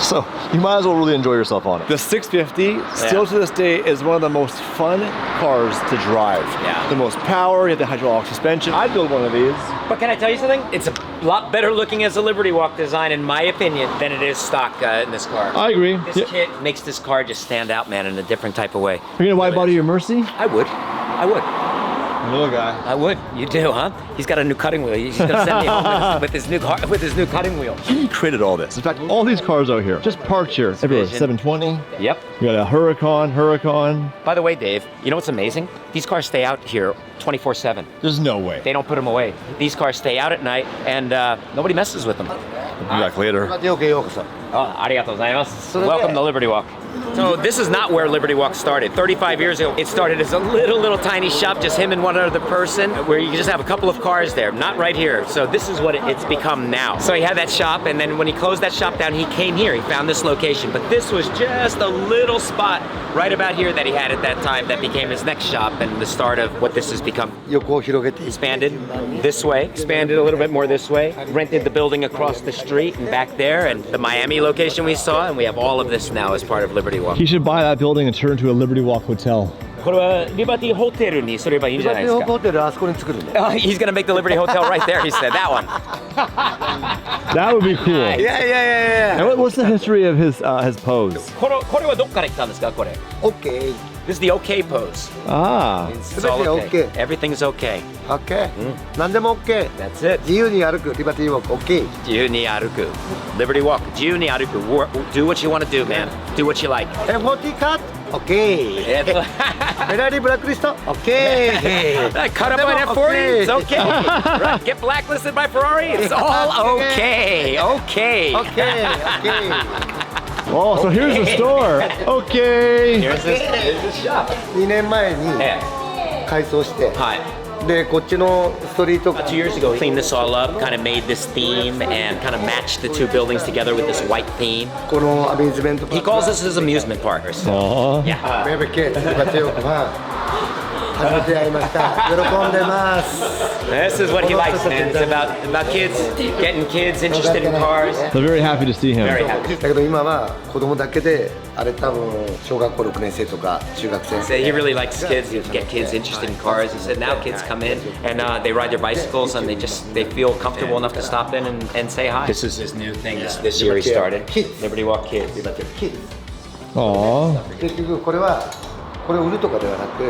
[SPEAKER 1] So you might as well really enjoy yourself on it. The 650, still to this day, is one of the most fun cars to drive.
[SPEAKER 2] Yeah.
[SPEAKER 1] The most power, you have the hydraulic suspension. I'd build one of these.
[SPEAKER 2] But can I tell you something? It's a lot better looking as a Liberty Walk design, in my opinion, than it is stock in this car.
[SPEAKER 4] I agree.
[SPEAKER 2] This kit makes this car just stand out, man, in a different type of way.
[SPEAKER 4] You're gonna wide body your Mercy?
[SPEAKER 2] I would.
[SPEAKER 1] Little guy.
[SPEAKER 2] I would. You do, huh? He's got a new cutting wheel. He's gonna send me home with his new car, with his new cutting wheel.
[SPEAKER 1] He created all this.
[SPEAKER 4] In fact, all these cars out here, just parked here, everywhere. 720.
[SPEAKER 2] Yep.
[SPEAKER 4] You got a Huracan.
[SPEAKER 2] By the way, Dave, you know what's amazing? These cars stay out here 24/7.
[SPEAKER 1] There's no way.
[SPEAKER 2] They don't put them away. These cars stay out at night, and nobody messes with them.
[SPEAKER 1] We'll be back later.
[SPEAKER 2] Oh, arigatou gozaimasu. Welcome to Liberty Walk. So this is not where Liberty Walk started. 35 years ago, it started as a little tiny shop, just him and one other person, where you just have a couple of cars there, not right here. So this is what it's become now. So he had that shop, and then when he closed that shop down, he came here. He found this location, but this was just a little spot right about here that he had at that time that became his next shop and the start of what this has become. Expanded this way, expanded a little bit more this way, rented the building across the street and back there, and the Miami Miami location we saw, and we have all of this now as part of Liberty Walk.
[SPEAKER 4] He should buy that building and turn it into a Liberty Walk hotel.
[SPEAKER 2] これはリバティホテルにすればいいんじゃないですか。
[SPEAKER 3] ホテルあそこに作るんだよ。
[SPEAKER 2] He's gonna make the Liberty Hotel right there. He said that one.
[SPEAKER 4] That would be cool.
[SPEAKER 3] Yeah.
[SPEAKER 4] And what's the history of his pose?
[SPEAKER 2] これはどっから来たんですかこれ。
[SPEAKER 3] OK。
[SPEAKER 2] This is the OK pose.
[SPEAKER 4] Ah.
[SPEAKER 2] It's all okay. Everything's okay.
[SPEAKER 3] OK。何でも OK。
[SPEAKER 2] That's it.
[SPEAKER 3] 自由に歩くリバティウォーク OK。
[SPEAKER 2] 自由に歩く Liberty Walk. 自由に歩く Do what you want to do, man. Do what you like.
[SPEAKER 3] F40 カット OK。フェラーリブラックリスト OK。
[SPEAKER 2] Cut up on F40. It's okay. Right. Get blacklisted by Ferrari. It's all okay. Okay.
[SPEAKER 4] Oh, so here's the store. Okay.
[SPEAKER 2] Here's this shop.
[SPEAKER 3] 2年前に改装して
[SPEAKER 2] はい。
[SPEAKER 3] でこっちのストリート
[SPEAKER 2] 2 years ago, cleaned this all up, kind of made this theme, and kind of matched the two buildings together with this white theme.
[SPEAKER 3] このアミューズメントパ
[SPEAKER 2] He
[SPEAKER 3] ーク
[SPEAKER 2] calls this his amusement park.
[SPEAKER 4] Aw.
[SPEAKER 2] Yeah.
[SPEAKER 3] ベベケリバティウォークは初めてやりました喜んでます
[SPEAKER 2] This is what he likes, man. It's about kids, getting kids interested in cars.
[SPEAKER 4] So very happy to see him.
[SPEAKER 2] Very happy.
[SPEAKER 3] だけど今は子供だけであれ多分小学校6年生とか中学生
[SPEAKER 2] So he really likes kids. He get kids interested in cars. He said now kids come in and they ride their bicycles and they feel comfortable enough to stop in and say hi. This is his new thing. This year he started. Liberty Walk Kids.
[SPEAKER 3] キッズ
[SPEAKER 4] Aw.
[SPEAKER 3] 結局これを売るとかではなく、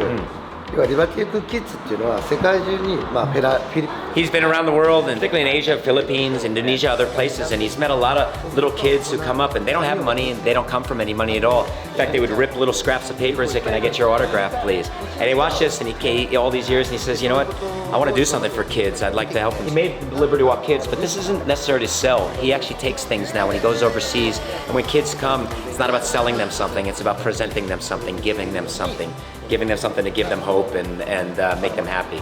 [SPEAKER 3] 要はリバティウォークキッズっていうのは世界中にまあフィリ
[SPEAKER 2] He's been around the world, and particularly in Asia, Philippines, Indonesia, other places, and he's met a lot of little kids who come up and they don't have money and they don't come from any money at all. In fact, they would rip little scraps of paper and say, "Can I get your autograph, please?" And he watched this, and he all these years, and he says, "You know what? I want to do something for kids. I'd like to help them." He made Liberty Walk Kids, but this isn't necessarily to sell. He actually takes things now when he goes overseas, and when kids come, it's not about selling them something. It's about presenting them something, giving them something to give them hope and make them happy.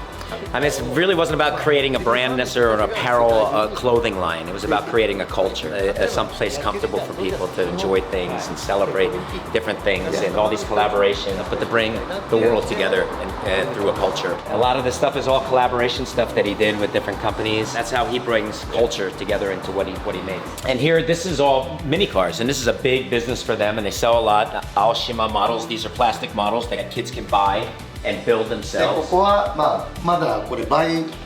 [SPEAKER 2] I mean, it really wasn't about creating a brand necessarily or an apparel clothing line. It was about creating a culture, some place comfortable for people to enjoy things and celebrate different things and all these collaborations, but to bring the world together and through a culture. A lot of this stuff is all collaboration stuff that he did with different companies. That's how he brings culture together into what he made. And here, this is all mini cars, and this is a big business for them, and they sell a lot. Aoshima models, these are plastic models that kids can buy and build
[SPEAKER 3] でこ
[SPEAKER 2] themselves.
[SPEAKER 3] こはまだこれ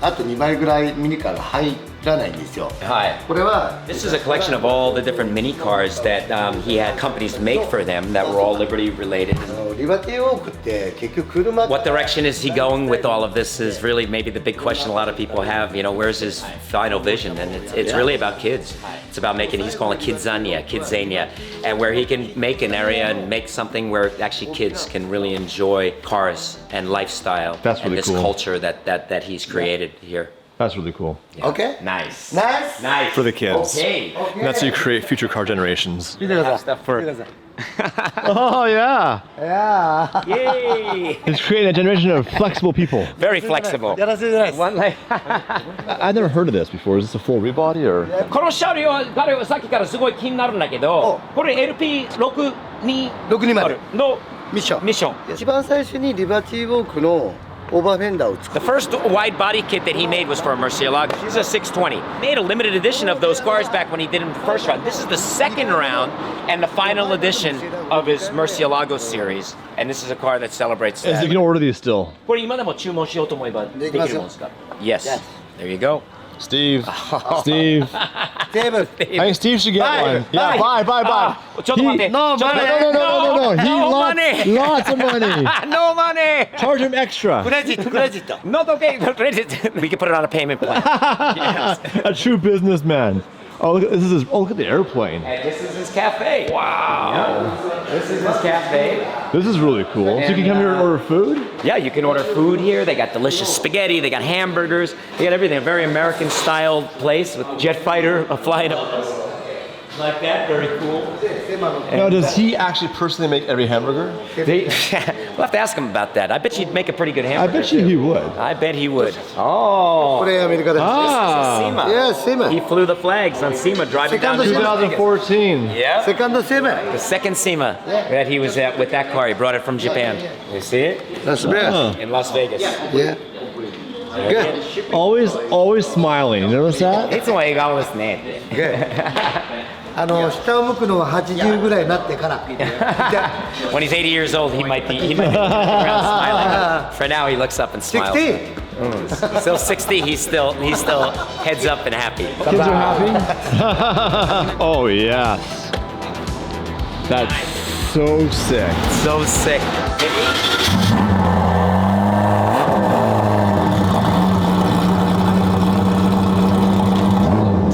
[SPEAKER 3] あと2倍ぐらいミニカーが入らないんですよ
[SPEAKER 2] Hi.
[SPEAKER 3] これは
[SPEAKER 2] This is a collection of all the different mini cars that he had companies make for them that were all Liberty related.
[SPEAKER 3] リバティウォークって結局車
[SPEAKER 2] What direction is he going with all of this is really maybe the big question a lot of people have. You know, where's his final vision? And it's really about kids. It's about he's calling it Kidzania, and where he can make an area and make something where actually kids can really enjoy cars and lifestyle.
[SPEAKER 4] That's
[SPEAKER 2] and
[SPEAKER 4] really
[SPEAKER 2] this
[SPEAKER 4] cool.
[SPEAKER 2] culture that he's created here.
[SPEAKER 4] That's really cool.
[SPEAKER 3] OK?
[SPEAKER 2] Nice.
[SPEAKER 3] Nice.
[SPEAKER 1] For the kids.
[SPEAKER 2] Okay.
[SPEAKER 1] And that's how you create future car generations.
[SPEAKER 3] 見てください
[SPEAKER 2] Stuff for.
[SPEAKER 4] Oh yeah.
[SPEAKER 3] いやー
[SPEAKER 2] Yay!
[SPEAKER 4] It's creating a generation of flexible people.
[SPEAKER 2] Very flexible.
[SPEAKER 3] やらせてないです
[SPEAKER 2] One leg.
[SPEAKER 4] I've never heard of this before. Is this a full rebody or?
[SPEAKER 2] この車両は彼はさっきからすごい気になるんだけど、これ LP620
[SPEAKER 3] 620
[SPEAKER 2] の
[SPEAKER 3] ミッション
[SPEAKER 2] ミッション。
[SPEAKER 3] 一番最初にリバティウォークのオーバーフェンダーを作
[SPEAKER 2] The
[SPEAKER 3] る
[SPEAKER 2] first wide body kit that he made was for a Murcielago. This is a 620. Made a limited edition of those cars back when he did them the first round. This is the second round and the final edition of his Murcielago series. And this is a car that celebrates
[SPEAKER 4] Yes, you
[SPEAKER 2] that.
[SPEAKER 4] can order these still.
[SPEAKER 2] これ今でも注文しようと思えばできるものですか? Yes. There you go.
[SPEAKER 4] Steve. Steve.
[SPEAKER 3] テーブル
[SPEAKER 4] I think Steve should get one. Yeah, buy.
[SPEAKER 2] ちょっと待って。
[SPEAKER 3] No,
[SPEAKER 2] ちょっと待って
[SPEAKER 4] No. He
[SPEAKER 2] No
[SPEAKER 4] lots,
[SPEAKER 2] money.
[SPEAKER 4] lots of money.
[SPEAKER 2] No money.
[SPEAKER 4] Charge him extra.
[SPEAKER 3] クレジット
[SPEAKER 2] Not okay. We can put it on a payment plan. Yes.
[SPEAKER 4] A true businessman. Oh, look at the airplane.
[SPEAKER 2] And this is his cafe. Wow. This is his cafe.
[SPEAKER 4] This is really cool. So you can come here and order food?
[SPEAKER 2] Yeah, you can order food here. They got delicious spaghetti. They got hamburgers. They got everything. A very American-style place with jet fighter flying up like that. Very cool.
[SPEAKER 4] Now, does he actually personally make every hamburger?
[SPEAKER 2] We'll have to ask him about that. I bet you'd make a pretty good
[SPEAKER 4] I
[SPEAKER 2] hamburger.
[SPEAKER 4] bet you he would.
[SPEAKER 2] I bet he would.
[SPEAKER 3] こ
[SPEAKER 2] Oh.
[SPEAKER 3] れアメリカです
[SPEAKER 2] SEMA.
[SPEAKER 3] Yeah, SEMA.
[SPEAKER 2] He flew the flags on SEMA driving down to
[SPEAKER 4] 2014.
[SPEAKER 2] Yeah.
[SPEAKER 3] セカンドセブン
[SPEAKER 2] The second SEMA that he was at with that car. He brought it from Japan. You see it?
[SPEAKER 3] ラスベガ
[SPEAKER 4] Huh.
[SPEAKER 3] ス
[SPEAKER 2] In Las Vegas.
[SPEAKER 3] Yeah. Good.
[SPEAKER 4] Always smiling. You notice that?
[SPEAKER 2] いつも笑顔ですね。
[SPEAKER 3] Good. 下を向くのは80ぐらいになってから。
[SPEAKER 2] When he's 80 years old, he might be looking around smiling. For now, he looks up and smiles.
[SPEAKER 3] 60?
[SPEAKER 2] Still 60, he's still heads up and happy.
[SPEAKER 4] Kids are happy? Oh, yes. That's so sick.
[SPEAKER 2] So sick.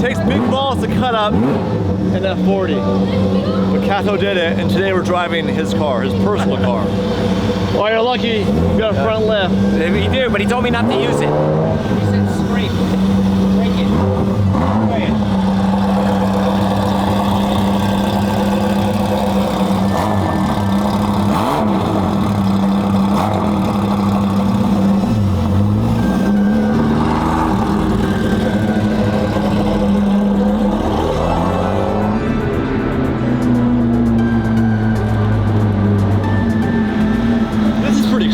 [SPEAKER 1] Takes big balls to cut up an F40. But Kato did it, and today we're driving his car, his personal car.
[SPEAKER 4] Well, you're lucky you got a front lift.
[SPEAKER 2] He did, but he told me not to use it. He said scrape. Break it. Try it.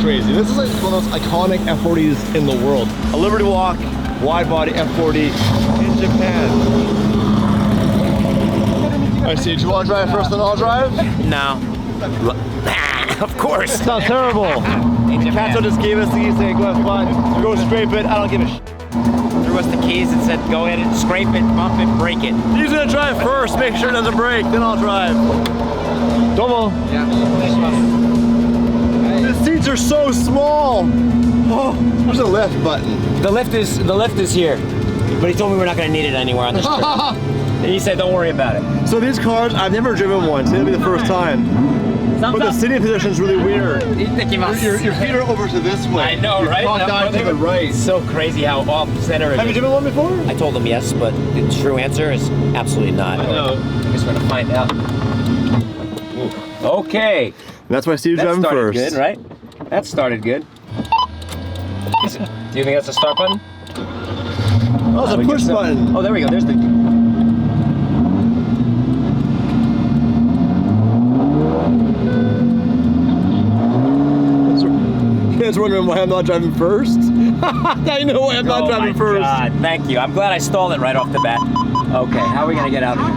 [SPEAKER 1] Crazy. This is like one of those iconic F40s in the world. A Liberty Walk, wide body F40 in Japan. Alright, Steve, do you want to drive first, then I'll drive?
[SPEAKER 2] No. Of course.
[SPEAKER 1] Sounds terrible. Kato just gave us the keys saying, go have fun, go scrape it, I don't give a shit.
[SPEAKER 2] Threw us the keys and said, go ahead and scrape it, bump it, break it.
[SPEAKER 1] He's gonna drive first, make sure it doesn't break, then I'll drive. Domo.
[SPEAKER 2] Yeah.
[SPEAKER 1] The seats are so small. Oh, there's a lift button.
[SPEAKER 2] The lift is here, but he told me we're not going to need it anywhere on this trip. And he said, don't worry about it.
[SPEAKER 1] So these cars, I've never driven one, so it'll be the first time. But the sitting position is really weird. Your feet are over to this way.
[SPEAKER 2] I know, right?
[SPEAKER 1] You're down to the right.
[SPEAKER 2] It's so crazy how off center it is.
[SPEAKER 1] Have you driven one before?
[SPEAKER 2] I told him yes, but the true answer is absolutely not.
[SPEAKER 1] I know.
[SPEAKER 2] I guess we're going to find out. Ooh. Okay.
[SPEAKER 1] That's why Steve's driving first.
[SPEAKER 2] That started good, right? That started good. Do you think that's a start button?
[SPEAKER 1] Oh, it's a push button.
[SPEAKER 2] Oh, there we go. There's the...
[SPEAKER 1] You guys wondering why I'm not driving first? Now you know why I'm not driving first.
[SPEAKER 2] God, thank you. I'm glad I stalled it right off the bat. Okay, how are we going to get out of here?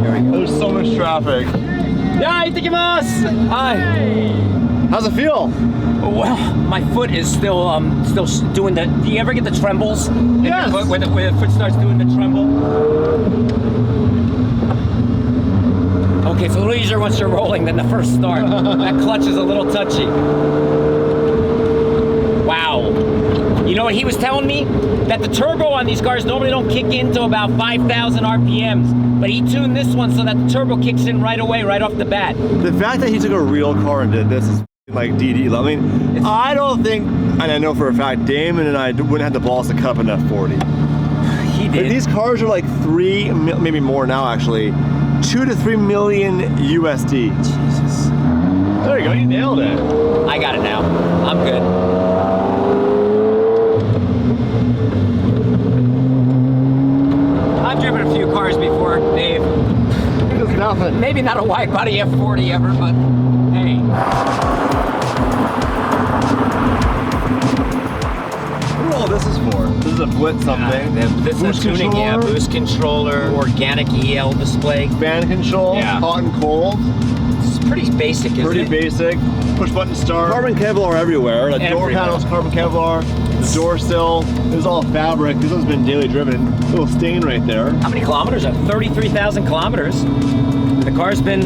[SPEAKER 2] Here we go.
[SPEAKER 1] There's so much traffic.
[SPEAKER 2] Hi, itadakimasu! Hi.
[SPEAKER 1] How's it feel?
[SPEAKER 2] Well, my foot is still doing the. Do you ever get the trembles?
[SPEAKER 1] Yes.
[SPEAKER 2] When the foot starts doing the tremble. Okay, it's a little easier once you're rolling than the first start. That clutch is a little touchy. Wow. You know what he was telling me? That the turbo on these cars normally don't kick into about 5,000 RPMs, but he tuned this one so that the turbo kicks in right away, right off the bat.
[SPEAKER 1] The fact that he took a real car and did this is like DD. I mean, I don't think, and I know for a fact, Damon and I wouldn't have the balls to cut up an F40.
[SPEAKER 2] He did.
[SPEAKER 1] But these cars are like maybe more now actually, 2 to 3 million USD.
[SPEAKER 2] Jesus.
[SPEAKER 1] There you go, you nailed it.
[SPEAKER 2] I got it now. I'm good. I've driven a few cars before, Dave.
[SPEAKER 1] It's nothing.
[SPEAKER 2] Maybe not a wide body F40 ever, but hey.
[SPEAKER 1] What all this is for? This is a blitz something.
[SPEAKER 2] This is tuning, controller? Yeah, boost controller, organic EL display.
[SPEAKER 1] Fan control,
[SPEAKER 2] yeah.
[SPEAKER 1] Hot and cold.
[SPEAKER 2] It's pretty basic, isn't it?
[SPEAKER 1] Pretty basic. Push button start. Carbon Kevlar everywhere. The door panels, carbon Kevlar. The door sill, this is all fabric. This one's been daily driven. Little stain right there.
[SPEAKER 2] How many kilometers? 33,000 kilometers. The car's been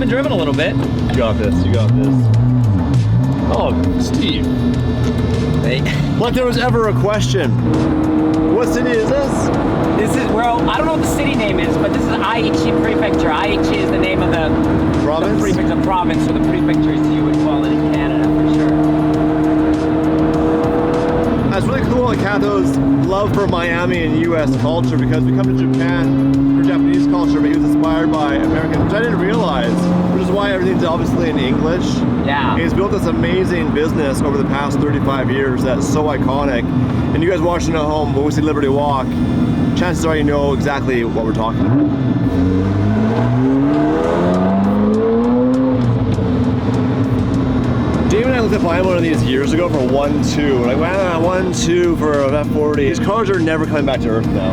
[SPEAKER 2] driven a little bit.
[SPEAKER 1] You got this. You got this. Oh, Steve.
[SPEAKER 2] Hey.
[SPEAKER 1] Like there was ever a question. What city is this?
[SPEAKER 2] This is, well, I don't know what the city name is, but this is Aichi Prefecture. Aichi is the name of the
[SPEAKER 1] province.
[SPEAKER 2] The prefecture, province, or the prefecture as you would call it in Canada for sure.
[SPEAKER 1] That's really cool at Kato's love for Miami and US culture, because we come to Japan for Japanese culture, but he was inspired by American, which I didn't realize, which is why everything's obviously in English.
[SPEAKER 2] Yeah.
[SPEAKER 1] And he's built this amazing business over the past 35 years that's so iconic. And you guys watching at home, when we see Liberty Walk, chances are you know exactly what we're talking about. Dave and I looked at buying one of these years ago for 1.2. Like, wow, 1.2 for an F40. These cars are never coming back to Earth now.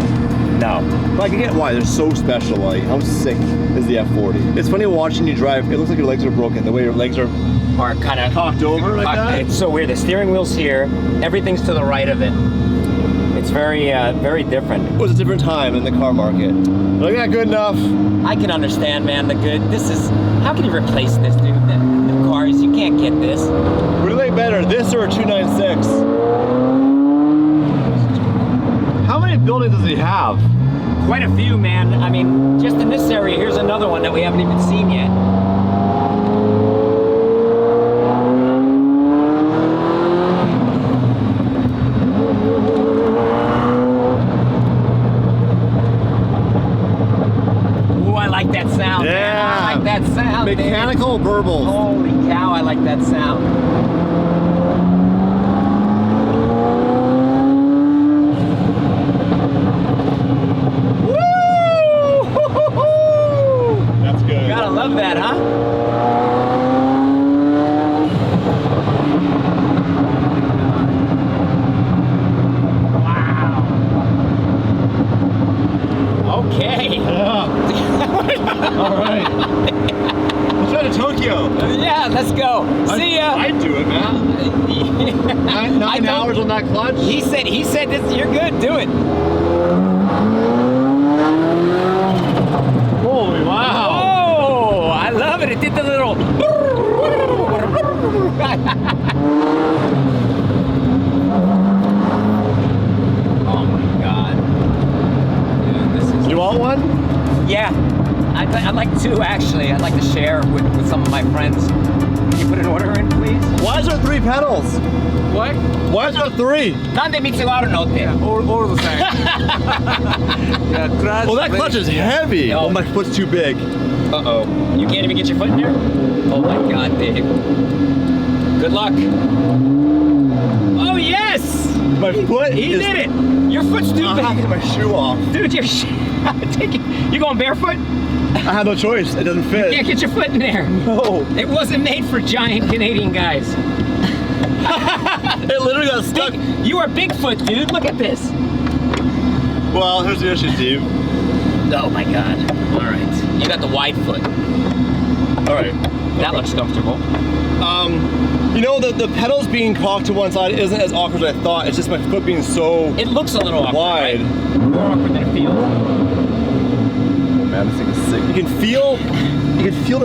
[SPEAKER 2] No.
[SPEAKER 1] But I can get why. They're so special. Like, how sick is the F40? It's funny watching you drive. It looks like your legs are broken. The way your legs are
[SPEAKER 2] Kind of
[SPEAKER 1] cocked over like that.
[SPEAKER 2] It's so weird. The steering wheel's here. Everything's to the right of it. It's very, very different.
[SPEAKER 1] It was a different time in the car market. Like, yeah, good enough.
[SPEAKER 2] I can understand, man. This is. How can you replace this, dude? The cars, you can't get this.
[SPEAKER 1] What do you like better, this or a 296? How many buildings does he have?
[SPEAKER 2] Quite a few, man. I mean, just in this area, here's another one that we haven't even seen yet.
[SPEAKER 1] Mechanical burbles.
[SPEAKER 2] Holy cow, I like that sound. Woo!
[SPEAKER 1] That's good.
[SPEAKER 2] Gotta love that, huh? Wow. Okay.
[SPEAKER 1] Yeah. All right. Let's try to Tokyo.
[SPEAKER 2] Yeah, let's go. See ya.
[SPEAKER 1] I'd do it, man. Nine hours on that clutch.
[SPEAKER 2] He said this. You're good. Do it.
[SPEAKER 1] Holy wow.
[SPEAKER 2] Oh, I love it. It did the little. Oh my God. Dude, this is.
[SPEAKER 1] You want one?
[SPEAKER 2] Yeah. I'd like to, actually. I'd like to share with some of my friends. Can you put an order in, please?
[SPEAKER 1] Why is there 3 pedals?
[SPEAKER 2] What?
[SPEAKER 1] Why is there 3?
[SPEAKER 2] Nande mitsugaru no te.
[SPEAKER 5] All the same. Yeah, crash.
[SPEAKER 1] Well, that clutch is heavy.
[SPEAKER 2] No.
[SPEAKER 1] Oh, my foot's too big. Uh-oh.
[SPEAKER 2] You can't even get your foot in there? Oh my God, Dave. Good luck. Oh, yes!
[SPEAKER 1] My foot
[SPEAKER 2] He
[SPEAKER 1] is...
[SPEAKER 2] did it! Your foot's too
[SPEAKER 1] I have to
[SPEAKER 2] big.
[SPEAKER 1] get my shoe off.
[SPEAKER 2] Dude, you going barefoot?
[SPEAKER 1] I have no choice. It doesn't fit.
[SPEAKER 2] Can't get your foot in there.
[SPEAKER 1] No.
[SPEAKER 2] It wasn't made for giant Canadian guys.
[SPEAKER 1] It literally got stuck.
[SPEAKER 2] You are Bigfoot, dude. Look at this.
[SPEAKER 1] Well, here's the issue, Steve.
[SPEAKER 2] Oh my God. All right. You got the wide foot.
[SPEAKER 1] All right.
[SPEAKER 2] That looks comfortable.
[SPEAKER 1] You know, the pedals being cocked to one side isn't as awkward as I thought. It's just my foot being so
[SPEAKER 2] It looks a little awkward,
[SPEAKER 1] wide.
[SPEAKER 2] right? More awkward than it feels.
[SPEAKER 1] Man, this thing is sick. You can feel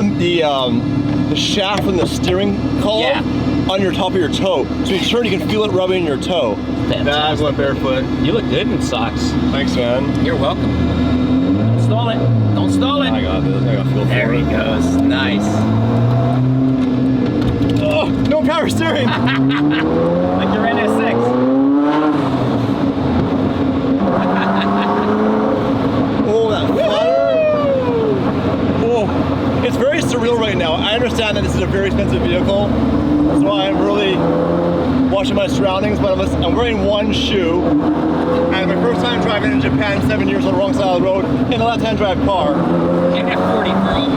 [SPEAKER 1] the shaft from the steering column on your top of your toe. So when you turn, you can feel it rubbing your toe. That's one barefoot.
[SPEAKER 2] You look good in socks.
[SPEAKER 1] Thanks, man.
[SPEAKER 2] You're welcome. Don't stall it. Don't stall it.
[SPEAKER 1] I got this. I got feel for
[SPEAKER 2] There he
[SPEAKER 1] it.
[SPEAKER 2] goes. Nice.
[SPEAKER 1] Oh, no power steering.
[SPEAKER 2] Like your NSX.
[SPEAKER 1] Oh, that flutter. Oh, it's very surreal right now. I understand that this is a very expensive vehicle. That's why I'm really watching my surroundings, but I'm wearing one shoe. And my first time driving in Japan, 7 years on the wrong side of the road, in a left-hand drive car.
[SPEAKER 2] And F40 girl.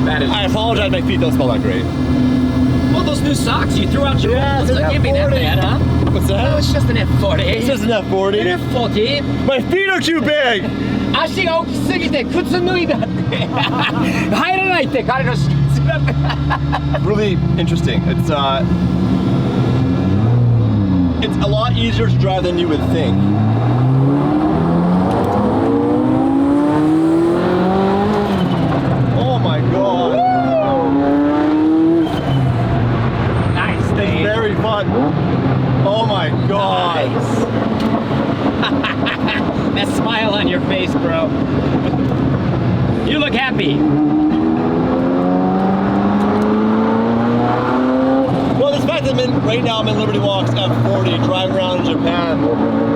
[SPEAKER 2] That is.
[SPEAKER 1] I apologize, my feet don't smell that great.
[SPEAKER 2] Well, those new socks you threw out your
[SPEAKER 1] Yeah,
[SPEAKER 2] old
[SPEAKER 1] it's
[SPEAKER 2] ones.
[SPEAKER 1] an
[SPEAKER 2] That can't be that
[SPEAKER 1] F40.
[SPEAKER 2] bad, huh?
[SPEAKER 1] What's
[SPEAKER 2] Oh,
[SPEAKER 1] that?
[SPEAKER 2] it's just an F40.
[SPEAKER 1] It's just an F40.
[SPEAKER 2] An F40.
[SPEAKER 1] My feet are too big!
[SPEAKER 2] 足が大きすぎて靴脱いだって入らないって彼の姿。
[SPEAKER 1] Really interesting. It's a lot easier to drive than you would think. Oh my god.
[SPEAKER 2] Nice,
[SPEAKER 1] It's
[SPEAKER 2] Dave.
[SPEAKER 1] very fun. Oh my god.
[SPEAKER 2] Nice. That smile on your face, bro. You look happy.
[SPEAKER 1] Well, the fact that right now I'm in Liberty Walk's F40 driving around in Japan.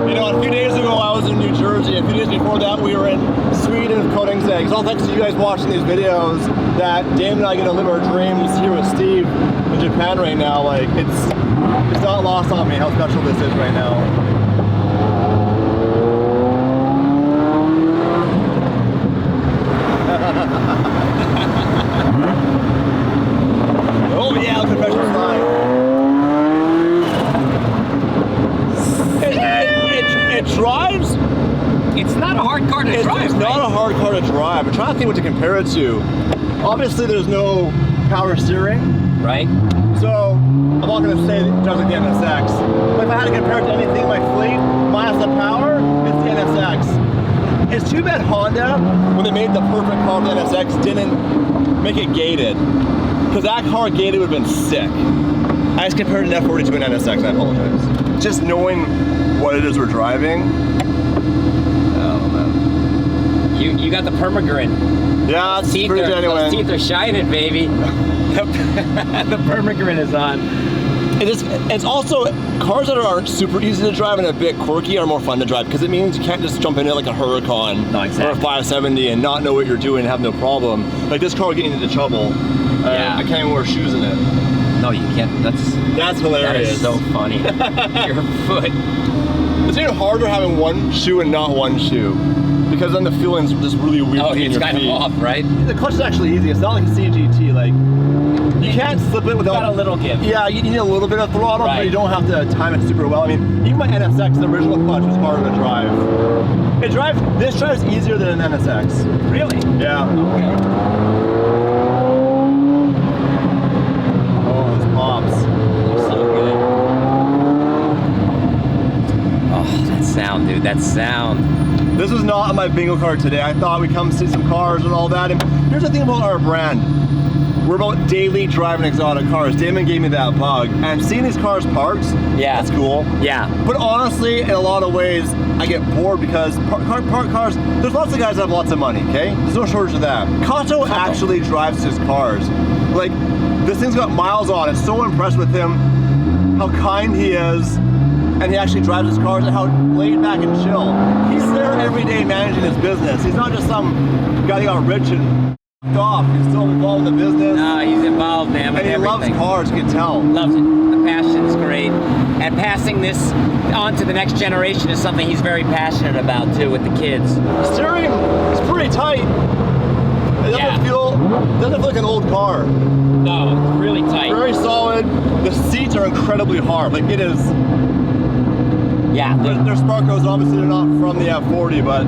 [SPEAKER 1] You know, a few days ago I was in New Jersey. A few days before that we were in Sweden, Koningsegg. It's all thanks to you guys watching these videos that Dame and I get to live our dreams here with Steve in Japan right now. Like, it's not lost on me how special this is right now. Oh yeah, look at the pressure slide. It drives.
[SPEAKER 2] It's not a hard car to drive.
[SPEAKER 1] It's not a hard car to drive. I'm trying to think what to compare it to. Obviously, there's no power steering.
[SPEAKER 2] Right.
[SPEAKER 1] So, I'm not going to say it drives like the NSX. But if I had to compare it to anything in my fleet, minus the power, it's the NSX. It's too bad Honda, when they made the perfect car for the NSX, didn't make it gated. Because that car gated would have been sick. I just compared an F40 to an NSX, I apologize. Just knowing what it is we're driving. Oh man.
[SPEAKER 2] You got the permagrin.
[SPEAKER 1] Yeah, it's pretty genuine.
[SPEAKER 2] Those teeth are shining, baby. The permagrin is on.
[SPEAKER 1] It's also, cars that aren't super easy to drive and a bit quirky are more fun to drive because it means you can't just jump in it like a Huracan or a 570 and not know what you're doing and have no problem. Like this car getting into trouble, I can't even wear shoes in it.
[SPEAKER 2] No, you can't. That's
[SPEAKER 1] hilarious.
[SPEAKER 2] That is so funny. Your foot.
[SPEAKER 1] It's even harder having one shoe and not one shoe because then the feeling's just really weird.
[SPEAKER 2] Oh, it's kind of off, right?
[SPEAKER 1] The clutch is actually easy. It's not like a CGT. Like you can't slip it without
[SPEAKER 2] got a little give.
[SPEAKER 1] Yeah, you need a little bit of throttle, but you don't have to time it super well. I mean, even my NSX, the original clutch was harder to drive. This drives easier than an NSX.
[SPEAKER 2] Really?
[SPEAKER 1] Yeah.
[SPEAKER 2] Okay.
[SPEAKER 1] Pops.
[SPEAKER 2] So good. Oh, that sound, dude. That sound.
[SPEAKER 1] This was not on my bingo card today. I thought we'd come see some cars and all that. And here's the thing about our brand. We're about daily driving exotic cars. Damon gave me that bug. And seeing these cars parked, that's cool.
[SPEAKER 2] Yeah.
[SPEAKER 1] But honestly, in a lot of ways, I get bored because parked cars, there's lots of guys that have lots of money, okay? There's no shortage of that. Kato actually drives his cars. Like, this thing's got miles on it. So impressed with him, how kind he is, and he actually drives his cars and how laid back and chill. He's there every day managing his business. He's not just some guy that got rich and off. He's still involved in the business.
[SPEAKER 2] No, he's involved, man, with
[SPEAKER 1] and he
[SPEAKER 2] everything.
[SPEAKER 1] loves cars, you can tell.
[SPEAKER 2] Loves it. The passion's great. And passing this on to the next generation is something he's very passionate about, too, with the kids.
[SPEAKER 1] Steering is pretty tight. It doesn't feel like an old car.
[SPEAKER 2] No, it's really tight.
[SPEAKER 1] Very solid. The seats are incredibly hard. Like it is.
[SPEAKER 2] Yeah.
[SPEAKER 1] They're Sparkos. Obviously, they're not from the F40, but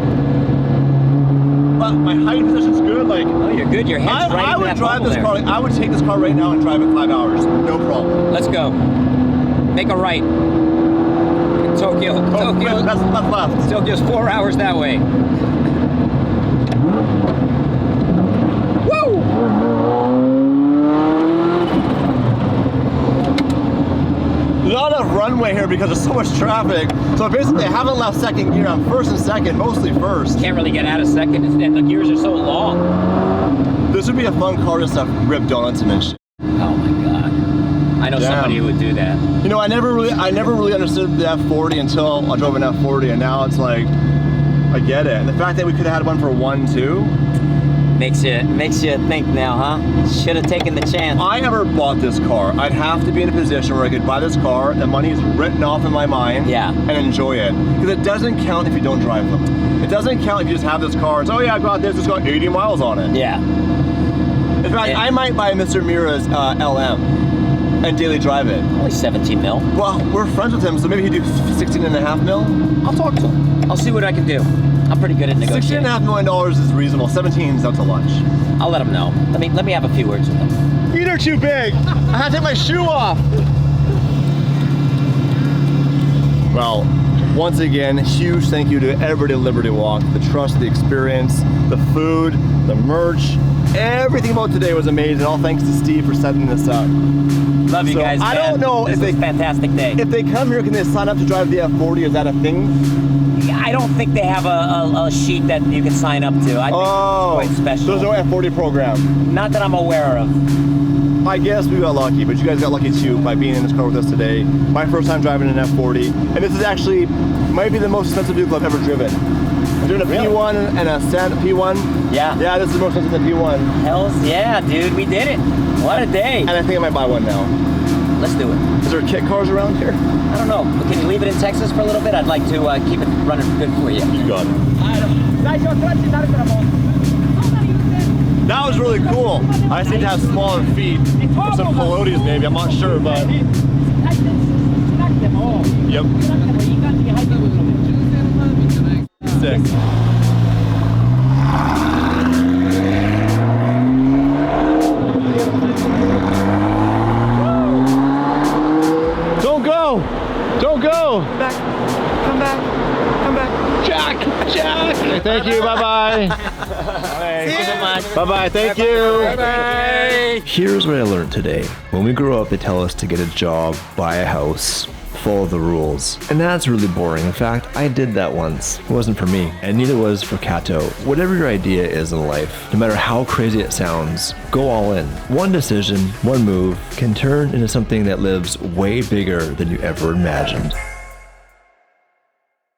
[SPEAKER 1] my height position's good. Like,
[SPEAKER 2] oh, you're good. Your head's right.
[SPEAKER 1] I would drive this car. Like, I would take this car right now and drive it 5 hours. No problem.
[SPEAKER 2] Let's go. Make a right. Tokyo. Tokyo.
[SPEAKER 1] That's left.
[SPEAKER 2] Tokyo's 4 hours that way.
[SPEAKER 1] Not enough runway here because there's so much traffic. So basically, I haven't left second gear. I'm first and second, mostly first.
[SPEAKER 2] Can't really get out of second, and the gears are so long.
[SPEAKER 1] This would be a fun car to stuff rip donuts and shit.
[SPEAKER 2] Oh my god! I know somebody who would do that.
[SPEAKER 1] You know, I never really understood the F40 until I drove an F40, and now it's like, I get it. And the fact that we could have had one for 1.2
[SPEAKER 2] makes you think now, huh? Should have taken the chance.
[SPEAKER 1] I never bought this car. I'd have to be in a position where I could buy this car, the money's written off in my mind, and enjoy it. Because it doesn't count if you don't drive them. It doesn't count if you just have this car. It's, oh yeah, I got this, it's got 80 miles on it.
[SPEAKER 2] Yeah.
[SPEAKER 1] In fact, I might buy Mr. Mira's LM and daily drive it.
[SPEAKER 2] Only 17 mil.
[SPEAKER 1] Well, we're friends with him, so maybe he'd do 16.5 mil.
[SPEAKER 2] I'll talk to him. I'll see what I can do. I'm pretty good at negotiating.
[SPEAKER 1] $16.5 million is reasonable. 17's out to lunch.
[SPEAKER 2] I'll let him know. Let me have a few words with him.
[SPEAKER 1] Feet are too big. I had to take my shoe off. Well, once again, huge thank you to everybody at Liberty Walk. The trust, the experience, the food, the merch, everything about today was amazing. All thanks to Steve for setting this up.
[SPEAKER 2] Love you guys,
[SPEAKER 1] I
[SPEAKER 2] man.
[SPEAKER 1] don't know
[SPEAKER 2] this is a fantastic day.
[SPEAKER 1] If they come here, can they sign up to drive the F40? Is that a thing?
[SPEAKER 2] I don't think they have a sheet that you can sign up to. I think it's quite special.
[SPEAKER 1] There's no F40 program?
[SPEAKER 2] Not that I'm aware of.
[SPEAKER 1] I guess we got lucky, but you guys got lucky too by being in this car with us today. My first time driving an F40, and this is actually, might be the most expensive vehicle I've ever driven. I'm doing a P1 and a P1.
[SPEAKER 2] Yeah.
[SPEAKER 1] Yeah, this is the most expensive than P1.
[SPEAKER 2] Hells yeah, dude, we did it. What a day.
[SPEAKER 1] And I think I might buy one now.
[SPEAKER 2] Let's do it.
[SPEAKER 1] Is there kit cars around here?
[SPEAKER 2] I don't know. Can you leave it in Texas for a little bit? I'd like to keep it running good for you.
[SPEAKER 1] You got it. That was really cool. I just need to have smaller feet. Or some pelotes maybe, I'm not sure, but... Yep. back. Come back. Come back. Jack. Okay, thank you. Bye-bye. Thank you so much. Bye-bye. Thank you. Bye-bye. Here's what I learned today. When we grow up, they tell us to get a job, buy a house, follow the rules. And that's really boring. In fact, I did that once. It wasn't for me, and neither was for Kato. Whatever your idea is in life, no matter how crazy it sounds, go all in. One decision, one move can turn into something that lives way bigger than you ever imagined.